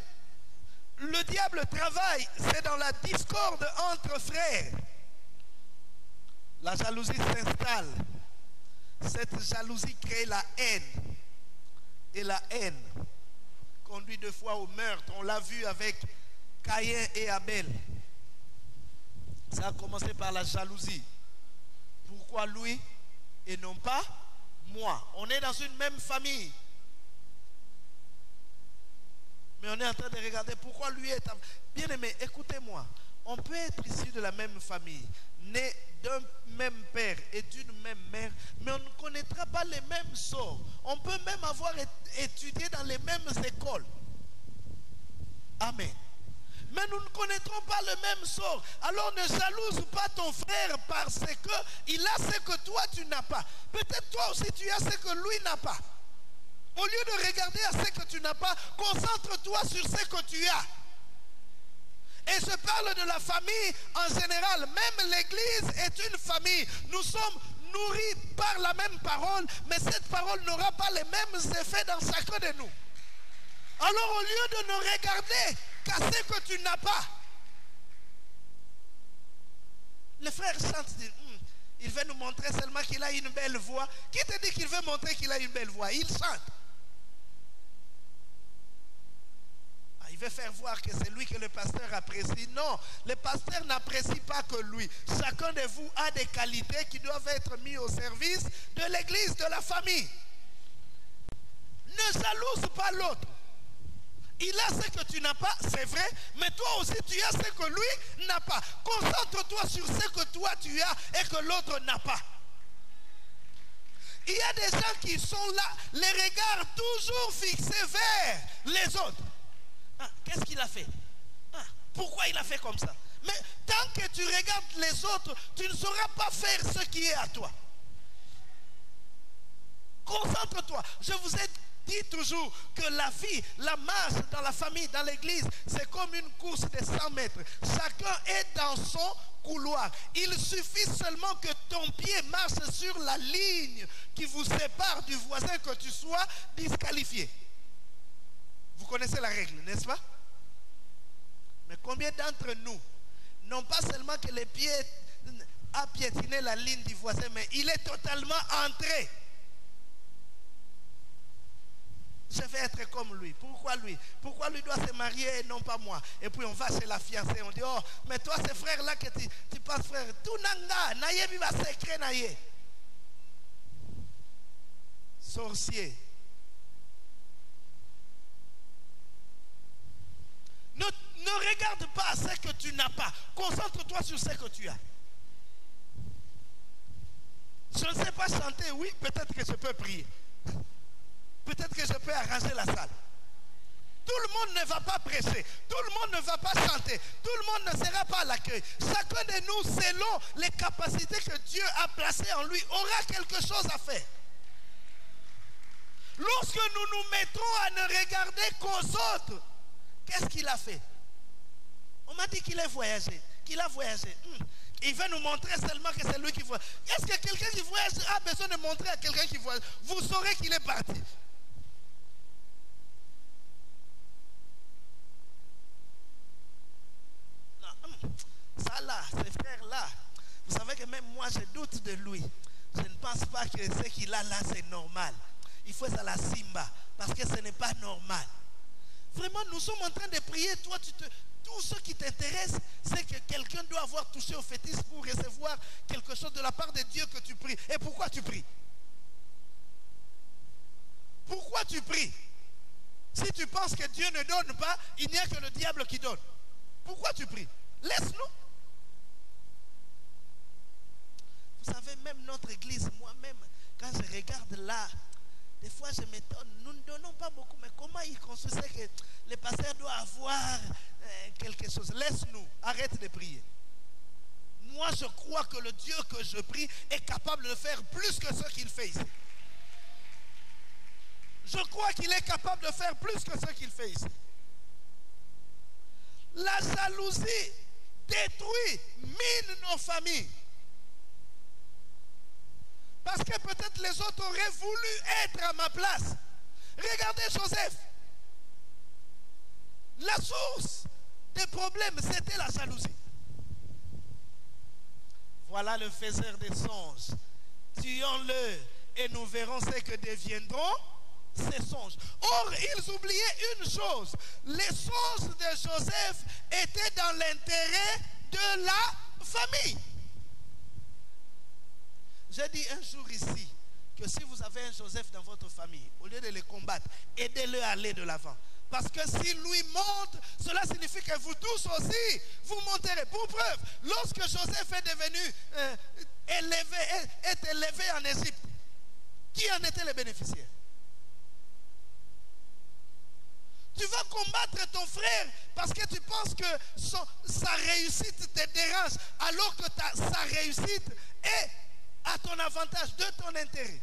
le diable travaille, c'est dans la discorde entre frères. La jalousie s'installe. Cette jalousie crée la haine. Et la haine conduit deux fois au meurtre. On l'a vu avec Caïn et Abel. Ça a commencé par la jalousie. Pourquoi lui et non pas moi? On est dans une même famille. Mais on est en train de regarder pourquoi lui est... Bien aimé, écoutez-moi. On peut être issu de la même famille, né d'un même père et d'une même mère, mais on ne connaîtra pas les mêmes sorts. On peut même avoir étudié dans les mêmes écoles. Amen. Mais nous ne connaîtrons pas le même sort. Alors ne jalouse pas ton frère parce qu'il a ce que toi tu n'as pas. Peut-être toi aussi tu as ce que lui n'a pas. Au lieu de regarder à ce que tu n'as pas, concentre-toi sur ce que tu as. Et je parle de la famille en général. Même l'Église est une famille. Nous sommes nourris par la même parole, mais cette parole n'aura pas les mêmes effets dans chacun de nous. Alors au lieu de ne regarder qu'à ce que tu n'as pas, le frère chante, il veut nous montrer seulement qu'il a une belle voix. Qui te dit qu'il veut montrer qu'il a une belle voix? Il chante. Il veut faire voir que c'est lui que le pasteur apprécie. Non, le pasteur n'apprécie pas que lui. Chacun de vous a des qualités qui doivent être mises au service de l'église, de la famille. Ne jalouse pas l'autre. Il a ce que tu n'as pas, c'est vrai, mais toi aussi tu as ce que lui n'a pas. Concentre-toi sur ce que toi tu as et que l'autre n'a pas. Il y a des gens qui sont là, les regards toujours fixés vers les autres. Qu'est-ce qu'il a fait? Pourquoi il a fait comme ça? Mais tant que tu regardes les autres, tu ne sauras pas faire ce qui est à toi. Concentre-toi. Je vous ai dit toujours que la vie, la marche dans la famille, dans l'église, c'est comme une course de 100 mètres. Chacun est dans son couloir. Il suffit seulement que ton pied marche sur la ligne qui vous sépare du voisin, que tu sois disqualifié. Vous connaissez la règle, n'est-ce pas? Mais combien d'entre nous n'ont pas seulement que les pieds à piétiner la ligne du voisin, mais il est totalement entré. Je vais être comme lui. Pourquoi lui? Pourquoi lui doit se marier et non pas moi? Et puis on va chez la fiancée, on dit, oh, mais toi, ce frère-là que tu passes frère, tout nanga, naye viva secret naye. Sorcier. Ne regarde pas ce que tu n'as pas. Concentre-toi sur ce que tu as. Je ne sais pas chanter, oui, peut-être que je peux prier. Peut-être que je peux arranger la salle. Tout le monde ne va pas prêcher. Tout le monde ne va pas chanter. Tout le monde ne sera pas à l'accueil. Chacun de nous, selon les capacités que Dieu a placées en lui, aura quelque chose à faire. Lorsque nous nous mettrons à ne regarder qu'aux autres, qu'est-ce qu'il a fait? On m'a dit qu'il a voyagé. Qu'il a voyagé. Il veut nous montrer seulement que c'est lui qui voyage. Est-ce que quelqu'un qui voyage a besoin de montrer à quelqu'un qui voyage? Vous saurez qu'il est parti. Non, ça là, ces frères-là, vous savez que même moi je doute de lui. Je ne pense pas que ce qu'il a là c'est normal. Il faut ça la simba, parce que ce n'est pas normal. Vraiment, nous sommes en train de prier. Toi, tout ce qui t'intéresse, c'est que quelqu'un doit avoir touché au fétiche pour recevoir quelque chose de la part de Dieu que tu pries. Et pourquoi tu pries? Pourquoi tu pries? Si tu penses que Dieu ne donne pas, il n'y a que le diable qui donne. Pourquoi tu pries? Laisse-nous. Vous savez, même notre église, moi-même, quand je regarde là, des fois je m'étonne, nous ne donnons pas beaucoup, mais comment ils construisent que les pasteurs doivent avoir quelque chose? Laisse-nous, arrête de prier. Moi je crois que le Dieu que je prie est capable de faire plus que ce qu'il fait ici. Je crois qu'il est capable de faire plus que ce qu'il fait ici. La jalousie détruit, mine nos familles. Parce que peut-être les autres auraient voulu être à ma place. Regardez Joseph. La source des problèmes, c'était la jalousie. Voilà le faiseur des songes. Tuons-le et nous verrons ce que deviendront ces songes. Or, ils oubliaient une chose. Les songes de Joseph étaient dans l'intérêt de la famille. J'ai dit un jour ici que si vous avez un Joseph dans votre famille, au lieu de le combattre, aidez-le à aller de l'avant. Parce que s'il lui monte, cela signifie que vous tous aussi, vous monterez. Pour preuve, lorsque Joseph est devenu élevé en Égypte, qui en était le bénéficiaire? Tu vas combattre ton frère parce que tu penses que sa réussite te dérange, alors que sa réussite est à ton avantage, de ton intérêt.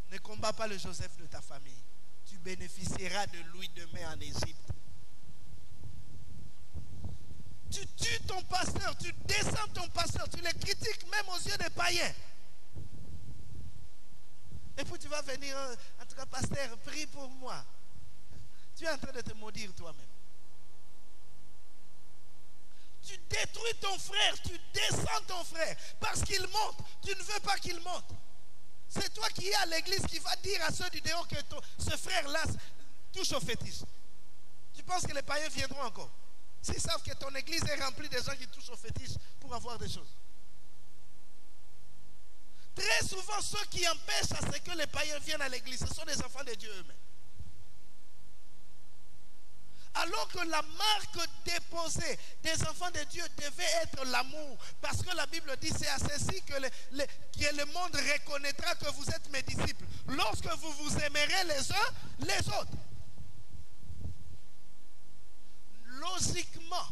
Ne combats pas le Joseph de ta famille. Tu bénéficieras de lui demain en Égypte. Tu tues ton pasteur, tu descends ton pasteur, tu le critiques même aux yeux des païens. Et puis tu vas venir, en tout cas, pasteur, prie pour moi. Tu es en train de te maudire toi-même. Tu détruis ton frère, tu descends ton frère parce qu'il monte. Tu ne veux pas qu'il monte. C'est toi qui es à l'église qui va dire à ceux du dehors que ce frère-là touche au fétiche. Tu penses que les païens viendront encore? S'ils savent que ton église est remplie de gens qui touchent au fétiche pour avoir des choses. Très souvent, ceux qui empêchent à ce que les païens viennent à l'église, ce sont des enfants de Dieu eux-mêmes. Alors que la marque déposée des enfants de Dieu devait être l'amour. Parce que la Bible dit, c'est à ceci que le monde reconnaîtra que vous êtes mes disciples. Lorsque vous vous aimerez les uns les autres. Logiquement,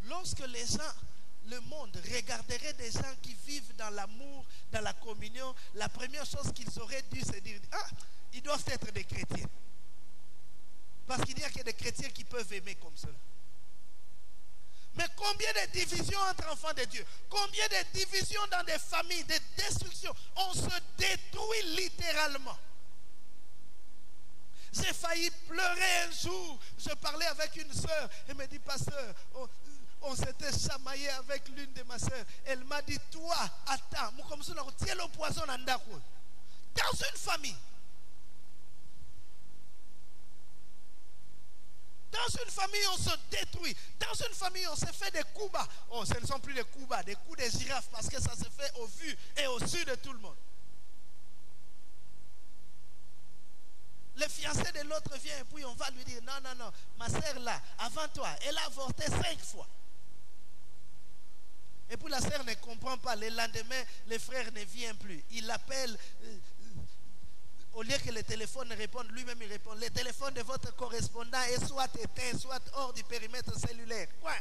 lorsque les gens, le monde regarderait des gens qui vivent dans l'amour, dans la communion, la première chose qu'ils auraient dû se dire, ils doivent être des chrétiens. Parce qu'il n'y a que des chrétiens qui peuvent aimer comme cela. Mais combien de divisions entre enfants de Dieu? Combien de divisions dans des familles, de destructions? On se détruit littéralement. J'ai failli pleurer un jour. Je parlais avec une soeur. Elle me dit, pasteur, on s'était chamaillé avec l'une de ma soeurs. Elle m'a dit, toi, attends, comme ça, tiens le poison dans une famille. Dans une famille, on se détruit. Dans une famille, on se fait des coups bas. Oh, ce ne sont plus des coups bas, des coups de girafe, parce que ça se fait au vu et au su de tout le monde. Le fiancé de l'autre vient et puis on va lui dire, non, non, non, ma sœur là, avant toi, elle a avorté 5 fois. Et puis la sœur ne comprend pas. Le lendemain, le frère ne vient plus. Il l'appelle, au lieu que le téléphone réponde, lui-même il répond. Le téléphone de votre correspondant est soit éteint, soit hors du périmètre cellulaire. Quoi?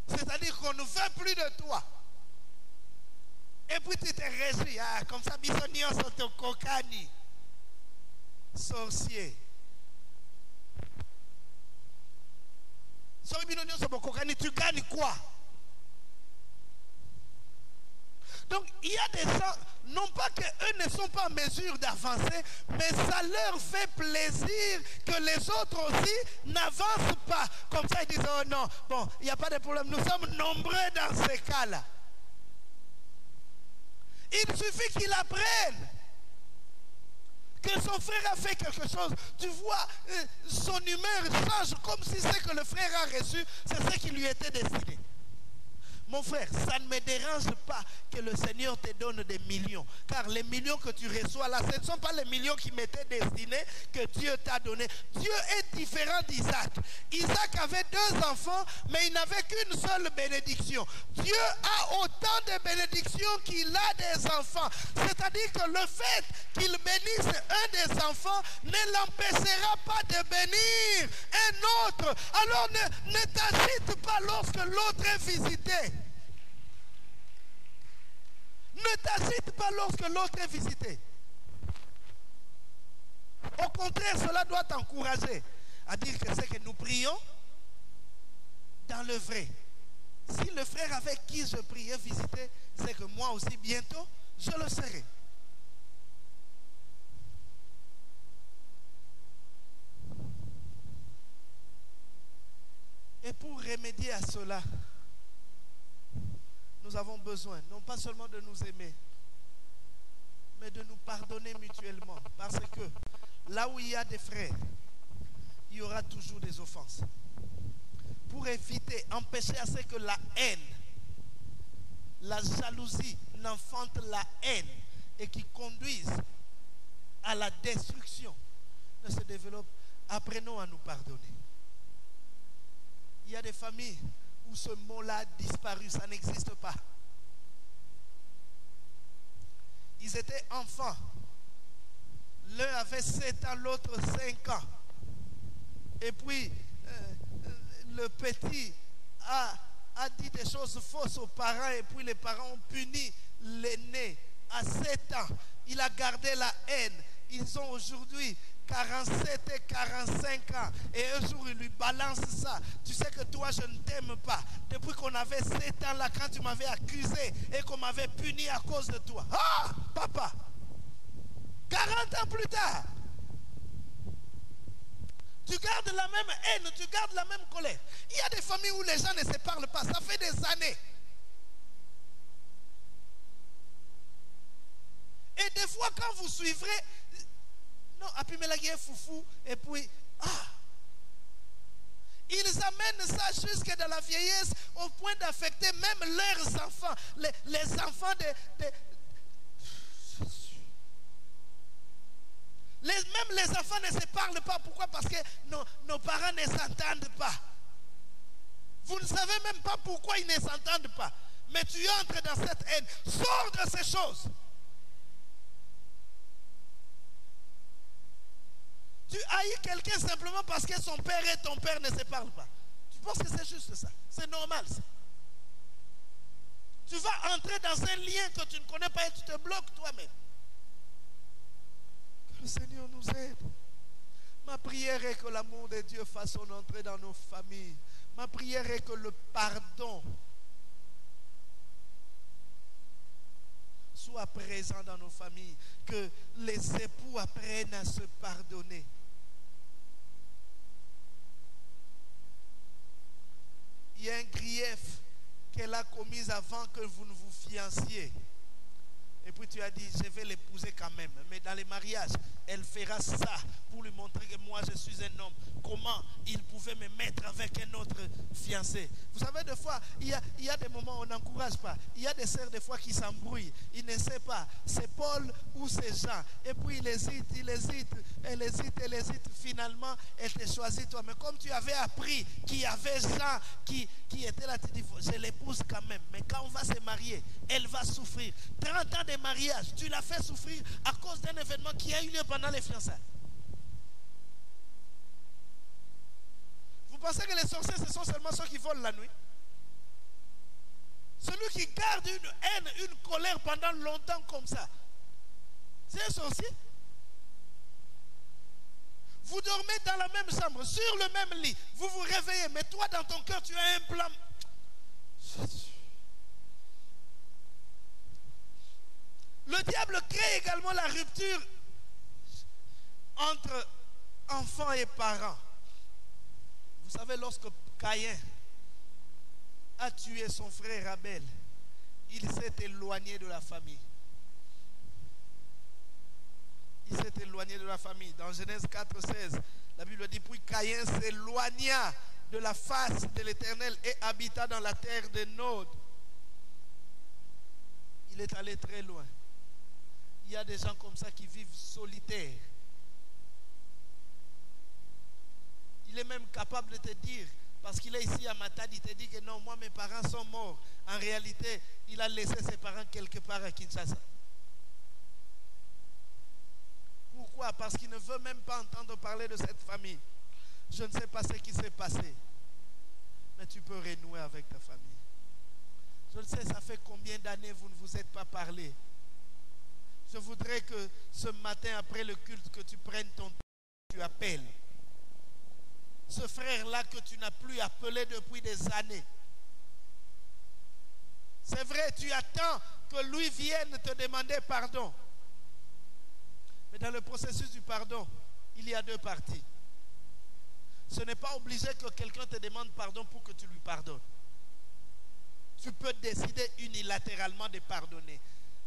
C'est-à-dire qu'on ne veut plus de toi. Et puis tu te réjouis. Ah, comme ça, bisognos sont cocani. Sorcier. Tu gagnes quoi? Donc il y a des gens, non pas qu'eux ne sont pas en mesure d'avancer, mais ça leur fait plaisir que les autres aussi n'avancent pas. Comme ça ils disent, oh non, bon, il n'y a pas de problème, nous sommes nombreux dans ces cas-là. Il suffit qu'ils apprennent que son frère a fait quelque chose. Tu vois, son humeur change comme si ce que le frère a reçu, c'est ce qui lui était destiné. Mon frère, ça ne me dérange pas que le Seigneur te donne des millions. Car les millions que tu reçois là, ce ne sont pas les millions qui m'étaient destinés que Dieu t'a donné. Dieu est différent d'Isaac. Isaac avait 2 enfants, mais il n'avait qu'une seule bénédiction. Dieu a autant de bénédictions qu'il a des enfants. C'est-à-dire que le fait qu'il bénisse un des enfants ne l'empêchera pas de bénir un autre. Alors ne t'agite pas lorsque l'autre est visité. Ne t'agite pas lorsque l'autre est visité. Au contraire, cela doit t'encourager à dire que c'est que nous prions dans le vrai. Si le frère avec qui je priais visiter, c'est que moi aussi bientôt, je le serai. Et pour remédier à cela, nous avons besoin, non pas seulement de nous aimer, mais de nous pardonner mutuellement. Parce que là où il y a des frères, il y aura toujours des offenses. Pour éviter, empêcher à ce que la haine, la jalousie n'enfante la haine et qui conduise à la destruction, ne se développe, apprenons à nous pardonner. Il y a des familles où ce mot-là a disparu, ça n'existe pas. Ils étaient enfants. L'un avait 7 ans, l'autre 5 ans. Et puis, le petit a dit des choses fausses aux parents et puis les parents ont puni l'aîné à 7 ans. Il a gardé la haine. Ils ont aujourd'hui 47 et 45 ans. Et un jour, il lui balance ça. Tu sais que toi, je ne t'aime pas. Depuis qu'on avait 7 ans là, quand tu m'avais accusé et qu'on m'avait puni à cause de toi. Ah, papa! 40 ans plus tard, tu gardes la même haine, tu gardes la même colère. Il y a des familles où les gens ne se parlent pas. Ça fait des années. Et des fois, quand vous suivrez... Non, Apimelaghi est foufou. Et puis, ils amènent ça jusque dans la vieillesse au point d'affecter même leurs enfants. Les enfants même les enfants ne se parlent pas. Pourquoi? Parce que nos parents ne s'entendent pas. Vous ne savez même pas pourquoi ils ne s'entendent pas. Mais tu entres dans cette haine. Sors de ces choses. Tu haïs quelqu'un simplement parce que son père et ton père ne se parlent pas. Tu penses que c'est juste ça? C'est normal ça. Tu vas entrer dans un lien que tu ne connais pas et tu te bloques toi-même. Que le Seigneur nous aide. Ma prière est que l'amour de Dieu fasse son entrée dans nos familles. Ma prière est que le pardon soit présent dans nos familles. Que les époux apprennent à se pardonner. Il y a un grief qu'elle a commis avant que vous ne vous fianciez. Et puis tu as dit, je vais l'épouser quand même. Mais dans les mariages, elle fera ça pour lui montrer que moi je suis un homme. Comment il pouvait me mettre avec un autre fiancé. Vous savez, des fois, il y a des moments où on n'encourage pas. Il y a des sœurs des fois qui s'embrouillent. Il ne sait pas, c'est Paul ou c'est Jean. Et puis il hésite, elle hésite. Finalement, elle te choisit toi. Mais comme tu avais appris qu'il y avait Jean qui était là, tu dis, je l'épouse quand même. Mais quand on va se marier, elle va souffrir. 30 ans de mariage, tu l'as fait souffrir à cause d'un événement qui a eu lieu pendant les fiançailles. Vous pensez que les sorciers, ce sont seulement ceux qui volent la nuit? Celui qui garde une haine, une colère pendant longtemps comme ça, c'est un sorcier. Vous dormez dans la même chambre, sur le même lit, vous vous réveillez, mais toi dans ton cœur, tu as un plan. Le diable crée également la rupture entre enfants et parents. Vous savez, lorsque Caïn a tué son frère Abel, il s'est éloigné de la famille. Il s'est éloigné de la famille. Dans Genèse 4,16, la Bible dit, puis Caïn s'éloigna de la face de l'Éternel et habita dans la terre de Nod. Il est allé très loin. Il y a des gens comme ça qui vivent solitaires. Il est même capable de te dire, parce qu'il est ici à Matadi, il te dit que non, moi mes parents sont morts. En réalité, il a laissé ses parents quelque part à Kinshasa. Pourquoi? Parce qu'il ne veut même pas entendre parler de cette famille. Je ne sais pas ce qui s'est passé. Mais tu peux renouer avec ta famille. Je ne sais, ça fait combien d'années vous ne vous êtes pas parlé. Je voudrais que ce matin, après le culte, que tu prennes ton temps, tu appelles. Ce frère-là que tu n'as plus appelé depuis des années. C'est vrai, tu attends que lui vienne te demander pardon. Mais dans le processus du pardon, il y a deux parties. Ce n'est pas obligé que quelqu'un te demande pardon pour que tu lui pardonnes. Tu peux décider unilatéralement de pardonner.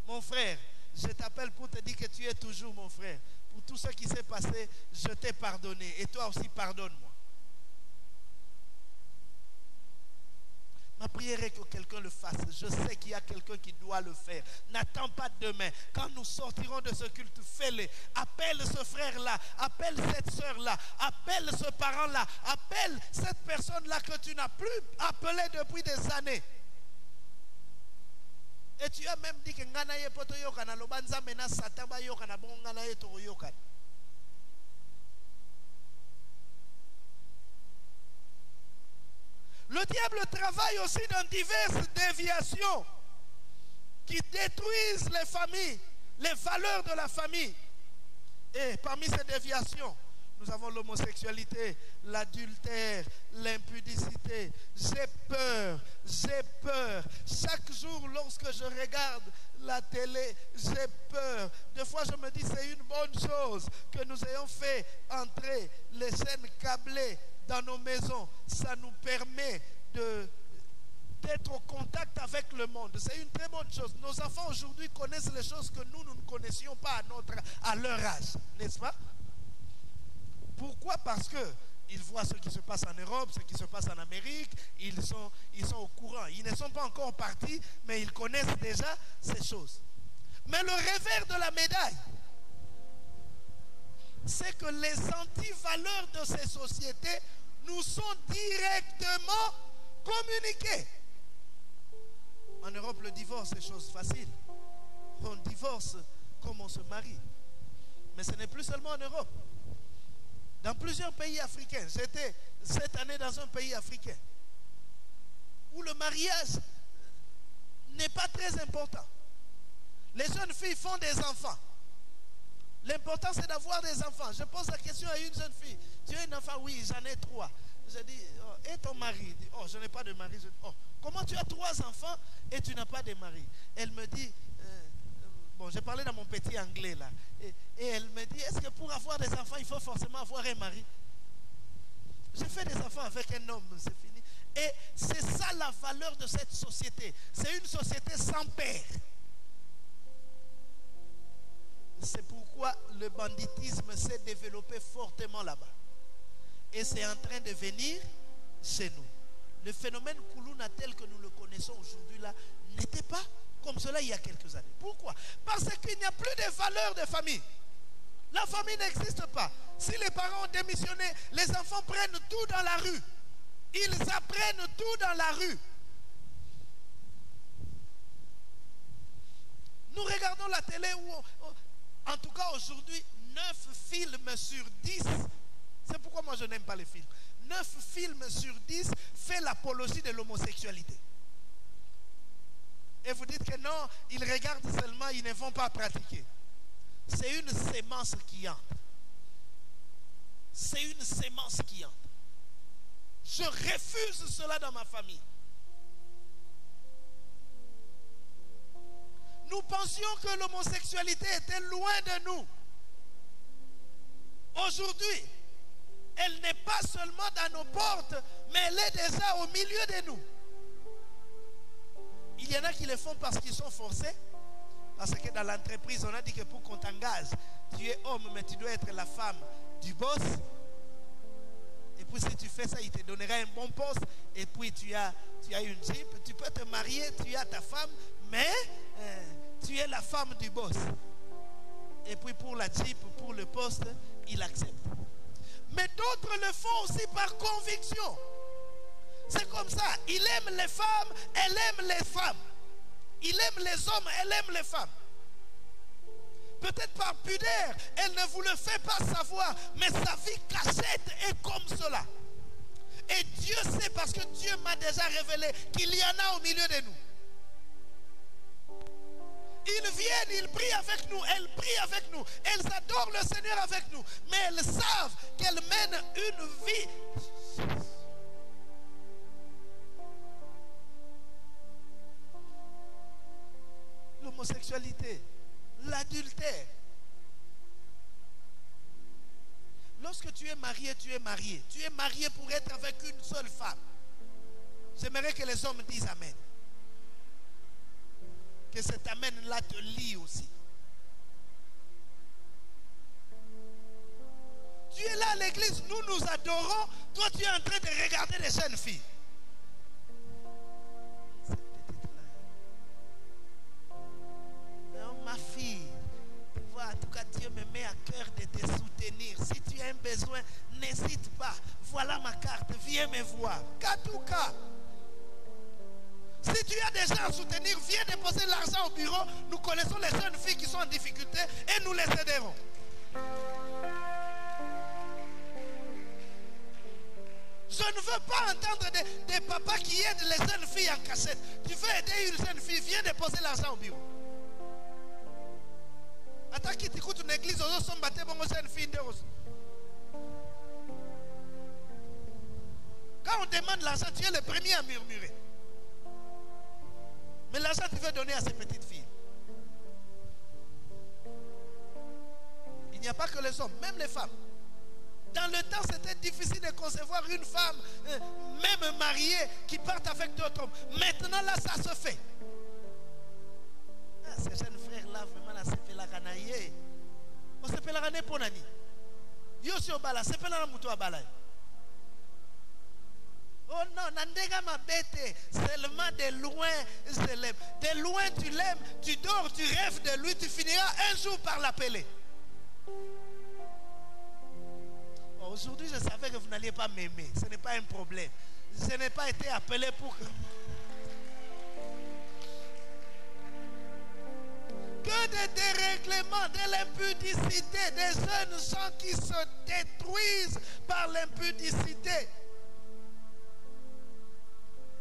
Mon frère, je t'appelle pour te dire que tu es toujours mon frère. Pour tout ce qui s'est passé, je t'ai pardonné. Et toi aussi, pardonne-moi. Ma prière est que quelqu'un le fasse. Je sais qu'il y a quelqu'un qui doit le faire. N'attends pas demain. Quand nous sortirons de ce culte, fais-le. Appelle ce frère-là. Appelle cette soeur-là. Appelle ce parent-là. Appelle cette personne-là que tu n'as plus appelée depuis des années. Et tu as même dit que nganaye poto yokana lobanza mena satamba yokana bon nganaye to yokana. Le diable travaille aussi dans diverses déviations qui détruisent les familles, les valeurs de la famille. Et parmi ces déviations, nous avons l'homosexualité, l'adultère, l'impudicité. J'ai peur. Chaque jour, lorsque je regarde la télé, j'ai peur. Des fois, je me dis, c'est une bonne chose que nous ayons fait entrer les chaînes câblées dans nos maisons. Ça nous permet d'être au contact avec le monde. C'est une très bonne chose. Nos enfants aujourd'hui connaissent les choses que nous ne connaissions pas à leur âge. N'est-ce pas? Pourquoi? Parce qu'ils voient ce qui se passe en Europe, ce qui se passe en Amérique. Ils sont au courant. Ils ne sont pas encore partis, mais ils connaissent déjà ces choses. Mais le revers de la médaille, c'est que les antivaleurs de ces sociétés nous sont directement communiquées. En Europe, le divorce est chose facile. On divorce comme on se marie. Mais ce n'est plus seulement en Europe. Dans plusieurs pays africains, j'étais cette année dans un pays africain où le mariage n'est pas très important. Les jeunes filles font des enfants. L'important c'est d'avoir des enfants. Je pose la question à une jeune fille. Tu as un enfant? Oui, j'en ai 3. Je dis, oh, et ton mari? Il dit, oh, je n'ai pas de mari. Je dis, oh, comment tu as 3 enfants et tu n'as pas de mari? Elle me dit, bon, j'ai parlé dans mon petit anglais là. Et elle me dit, est-ce que pour avoir des enfants, il faut forcément avoir un mari? J'ai fait des enfants avec un homme, c'est fini. Et c'est ça la valeur de cette société. C'est une société sans père. C'est pourquoi le banditisme s'est développé fortement là-bas. Et c'est en train de venir chez nous. Le phénomène Koulouna tel que nous le connaissons aujourd'hui là n'était pas comme cela il y a quelques années. Pourquoi? Parce qu'il n'y a plus de valeur de famille. La famille n'existe pas. Si les parents ont démissionné, les enfants prennent tout dans la rue. Ils apprennent tout dans la rue. Nous regardons la télé où, en tout cas aujourd'hui, 9 films sur 10, c'est pourquoi moi je n'aime pas les films, 9 films sur 10 fait l'apologie de l'homosexualité. Et vous dites que non, ils regardent seulement, ils ne vont pas pratiquer. C'est une sémence qui entre. C'est une sémence qui entre. Je refuse cela dans ma famille. Nous pensions que l'homosexualité était loin de nous. Aujourd'hui, elle n'est pas seulement dans nos portes, mais elle est déjà au milieu de nous. Il y en a qui le font parce qu'ils sont forcés. Parce que dans l'entreprise, on a dit que pour qu'on t'engage, tu es homme, mais tu dois être la femme du boss. Et puis si tu fais ça, il te donnera un bon poste. Et puis tu as une jeep, tu peux te marier, tu as ta femme, mais tu es la femme du boss. Et puis pour la jeep, pour le poste, il accepte. Mais d'autres le font aussi par conviction. C'est comme ça. Il aime les femmes, elle aime les femmes. Il aime les hommes, elle aime les femmes. Peut-être par pudeur, elle ne vous le fait pas savoir, mais sa vie cachette est comme cela. Et Dieu sait, parce que Dieu m'a déjà révélé qu'il y en a au milieu de nous. Ils viennent, ils prient avec nous, elles prient avec nous, elles adorent le Seigneur avec nous, mais elles savent qu'elles mènent une vie. L'homosexualité, l'adultère. Lorsque tu es marié, tu es marié. Tu es marié pour être avec une seule femme. J'aimerais que les hommes disent Amen. Que cet Amen-là te lie aussi. Tu es là à l'église, nous nous adorons. Toi, tu es en train de regarder les jeunes filles. Ma fille, voilà, en tout cas Dieu me met à cœur de te soutenir. Si tu as un besoin, n'hésite pas. Voilà ma carte, viens me voir. Katouka. Si tu as des gens à soutenir, viens déposer l'argent au bureau. Nous connaissons les jeunes filles qui sont en difficulté et nous les aiderons. Je ne veux pas entendre des papas qui aident les jeunes filles en cachette. Tu veux aider une jeune fille, viens déposer l'argent au bureau. Attends qu'il t'écoute une église, aux autres sont battus, bon, jeune fille de rose. Quand on demande l'argent, tu es le premier à murmurer. Mais l'argent, tu veux donner à ces petites filles. Il n'y a pas que les hommes, même les femmes. Dans le temps, c'était difficile de concevoir une femme, même mariée, qui parte avec d'autres hommes. Maintenant, là, ça se fait. Ah, ces jeunes frères-là, vraiment, là, c'est fait la ganaille. On se fait la ganaille pour Nani. Yo, si on bala, c'est fait la moutou à bala. Oh non, Nandega m'a bête. Seulement de loin, je l'aime. De loin, tu l'aimes, tu dors, tu rêves de lui, tu finiras un jour par l'appeler. Aujourd'hui, je savais que vous n'alliez pas m'aimer. Ce n'est pas un problème. Je n'ai pas été appelé pour que... Que de dérèglements, de l'impudicité, des jeunes gens qui se détruisent par l'impudicité.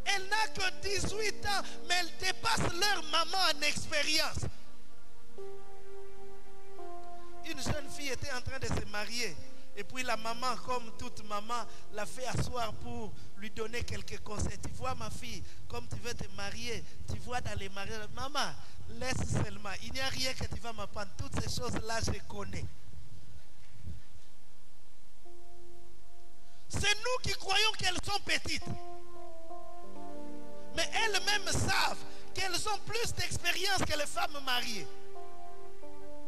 Elle n'a que 18 ans, mais elle dépasse leur maman en expérience. Une jeune fille était en train de se marier. Et puis la maman, comme toute maman, l'a fait asseoir pour lui donner quelques conseils. Tu vois ma fille, comme tu veux te marier, tu vois dans les mariages, maman, laisse seulement. Il n'y a rien que tu vas m'apprendre. Toutes ces choses-là, je connais. C'est nous qui croyons qu'elles sont petites. Mais elles-mêmes savent qu'elles ont plus d'expérience que les femmes mariées.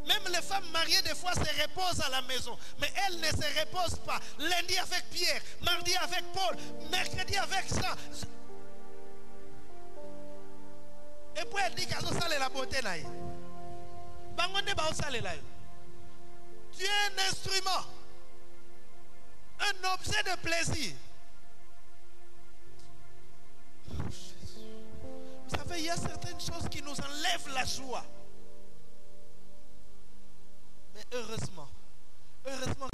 Même les femmes mariées, des fois, se reposent à la maison. Mais elles ne se reposent pas. Lundi avec Pierre, mardi avec Paul, mercredi avec Jean. Et puis elle dit qu'elle a la beauté. Tu es un instrument, un objet de plaisir. Vous savez, il y a certaines choses qui nous enlèvent la joie. Mais heureusement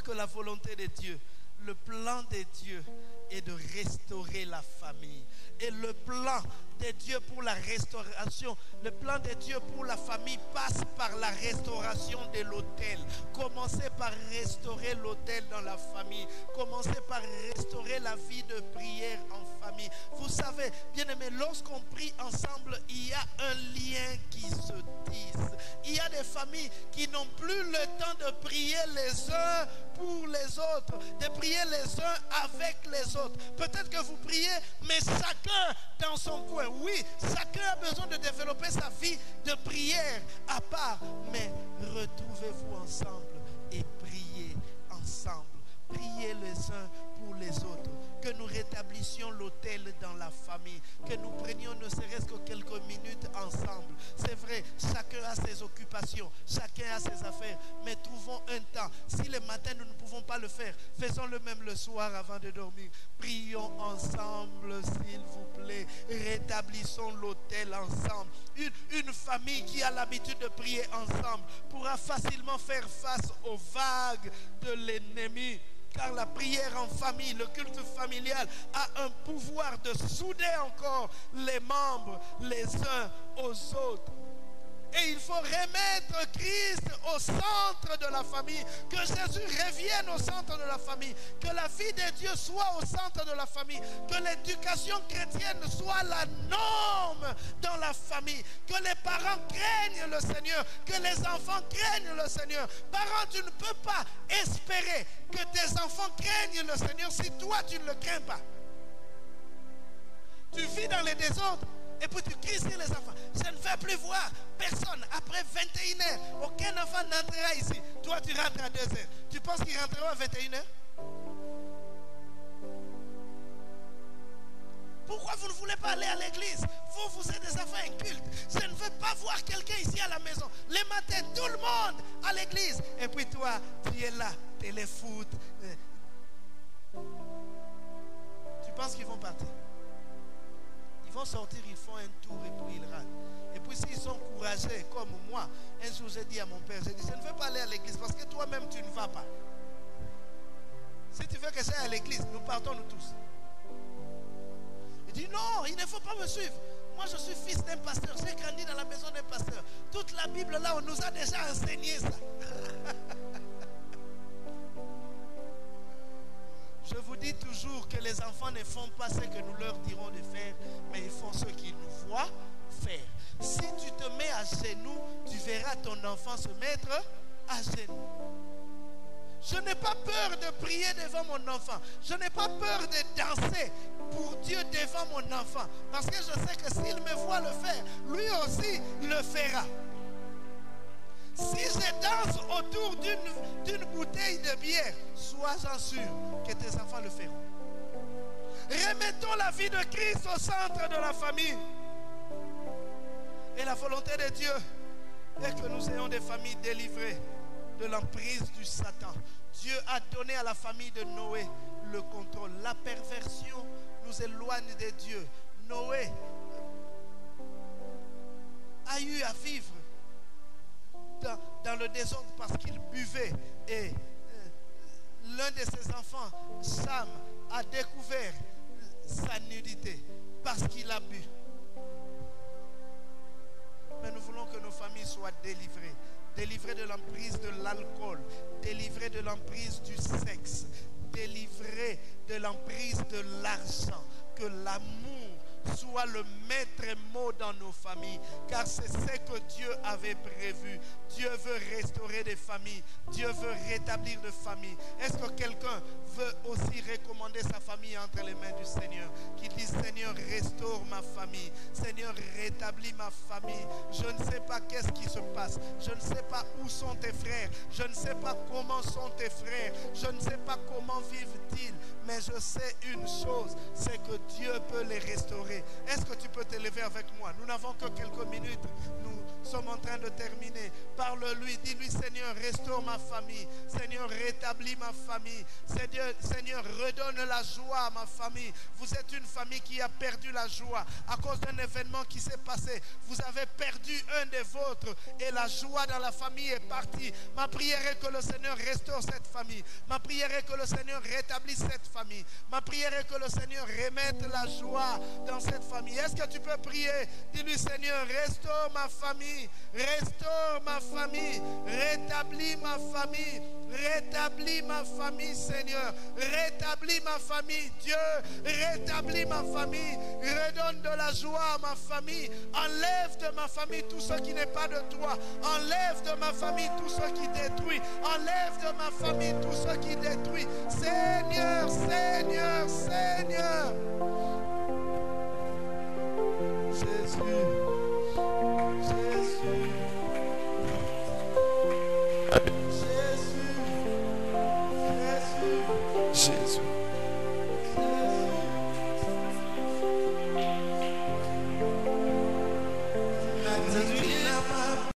que la volonté de Dieu, le plan de Dieu est de restaurer la famille. Et le plan de Dieu pour la restauration, le plan de Dieu pour la famille passe par la restauration de l'autel. Commencez par restaurer l'autel dans la famille. Commencez par restaurer la vie de prière en famille. Vous savez, bien aimé, lorsqu'on prie ensemble, il y a un lien qui se tisse. Il y a des familles qui n'ont plus le temps de prier les uns pour les autres, de prier les uns avec les autres. Peut-être que vous priez, mais chacun dans son coin. Oui, chacun a besoin de développer sa vie de prière à part. Mais retrouvez-vous ensemble et priez ensemble. Priez les uns pour les autres. Que nous rétablissions l'autel dans la famille. Que nous prenions ne serait-ce que quelques minutes ensemble. C'est vrai, chacun a ses occupations. Chacun a ses affaires. Mais trouvons un temps. Si le matin nous ne pouvons pas le faire, faisons-le même le soir avant de dormir. Prions ensemble, s'il vous plaît. Rétablissons l'autel ensemble. Une famille qui a l'habitude de prier ensemble pourra facilement faire face aux vagues de l'ennemi. Car la prière en famille, le culte familial a un pouvoir de souder encore les membres les uns aux autres. Et il faut remettre Christ au centre de la famille. Que Jésus revienne au centre de la famille. Que la vie de Dieu soit au centre de la famille. Que l'éducation chrétienne soit la norme dans la famille. Que les parents craignent le Seigneur. Que les enfants craignent le Seigneur. Parents, tu ne peux pas espérer que tes enfants craignent le Seigneur si toi tu ne le crains pas. Tu vis dans les désordres. Et puis tu cries sur les enfants. Je ne vais plus voir personne. Après 21h, aucun enfant n'entrera ici. Toi, tu rentres à 2h. Tu penses qu'il rentrera à 21h? Pourquoi vous ne voulez pas aller à l'église? Vous êtes des enfants incultes. Je ne veux pas voir quelqu'un ici à la maison. Les matins, tout le monde à l'église. Et puis toi, tu es là, téléfoot. Tu penses qu'ils vont partir? Ils vont sortir, ils font un tour et puis ils rentrent. Et puis s'ils sont courageux comme moi, un jour j'ai dit à mon père, j'ai dit, je ne veux pas aller à l'église parce que toi-même tu ne vas pas. Si tu veux que j'aille à l'église, nous partons nous tous. Il dit non, il ne faut pas me suivre. Moi je suis fils d'un pasteur, j'ai grandi dans la maison d'un pasteur. Toute la Bible là, on nous a déjà enseigné ça. Je vous dis toujours que les enfants ne font pas ce que nous leur dirons de faire, mais ils font ce qu'ils nous voient faire. Si tu te mets à genoux, tu verras ton enfant se mettre à genoux. Je n'ai pas peur de prier devant mon enfant. Je n'ai pas peur de danser pour Dieu devant mon enfant. Parce que je sais que s'il me voit le faire, lui aussi le fera. Si je danse autour d'une bouteille de bière, sois-en sûr que tes enfants le feront. Remettons la vie de Christ au centre de la famille. Et la volonté de Dieu est que nous ayons des familles délivrées de l'emprise du Satan. Dieu a donné à la famille de Noé le contrôle. La perversion nous éloigne de Dieu. Noé a eu à vivre dans le désordre parce qu'il buvait. Et l'un de ses enfants, Sam, a découvert sa nudité parce qu'il a bu. Mais nous voulons que nos familles soient délivrées. Délivrées de l'emprise de l'alcool, délivrées de l'emprise du sexe, délivrées de l'emprise de l'argent. Que l'amour soit le maître mot dans nos familles, car c'est ce que Dieu avait prévu. Dieu veut restaurer des familles. Dieu veut rétablir des familles. Est-ce que quelqu'un veut aussi recommander sa famille entre les mains du Seigneur? Qui dit, Seigneur, restaure ma famille. Seigneur, rétablis ma famille. Je ne sais pas qu'est-ce qui se passe. Je ne sais pas où sont tes frères. Je ne sais pas comment sont tes frères. Je ne sais pas comment vivent-ils. Mais je sais une chose, c'est que Dieu peut les restaurer. Est-ce que tu peux t'élever avec moi? Nous n'avons que quelques minutes. Nous sommes en train de terminer. Parle-lui, dis-lui, Seigneur, restaure ma famille. Seigneur, rétablis ma famille. Seigneur, redonne la joie à ma famille. Vous êtes une famille qui a perdu la joie à cause d'un événement qui s'est passé. Vous avez perdu un des vôtres et la joie dans la famille est partie. Ma prière est que le Seigneur restaure cette famille. Ma prière est que le Seigneur rétablisse cette famille. Ma prière est que le Seigneur remette la joie dans cette famille. Est-ce que tu peux prier? Dis-lui, Seigneur, restaure ma famille. Restaure ma famille. Rétablis ma famille. Rétablis ma famille, Seigneur. Rétablis ma famille, Dieu. Rétablis ma famille. Redonne de la joie à ma famille. Enlève de ma famille tout ce qui n'est pas de toi. Enlève de ma famille tout ce qui détruit. Enlève de ma famille tout ce qui détruit. Seigneur, Seigneur, Seigneur. Jésus. Jésus. Jésus. Jésus. Jésus.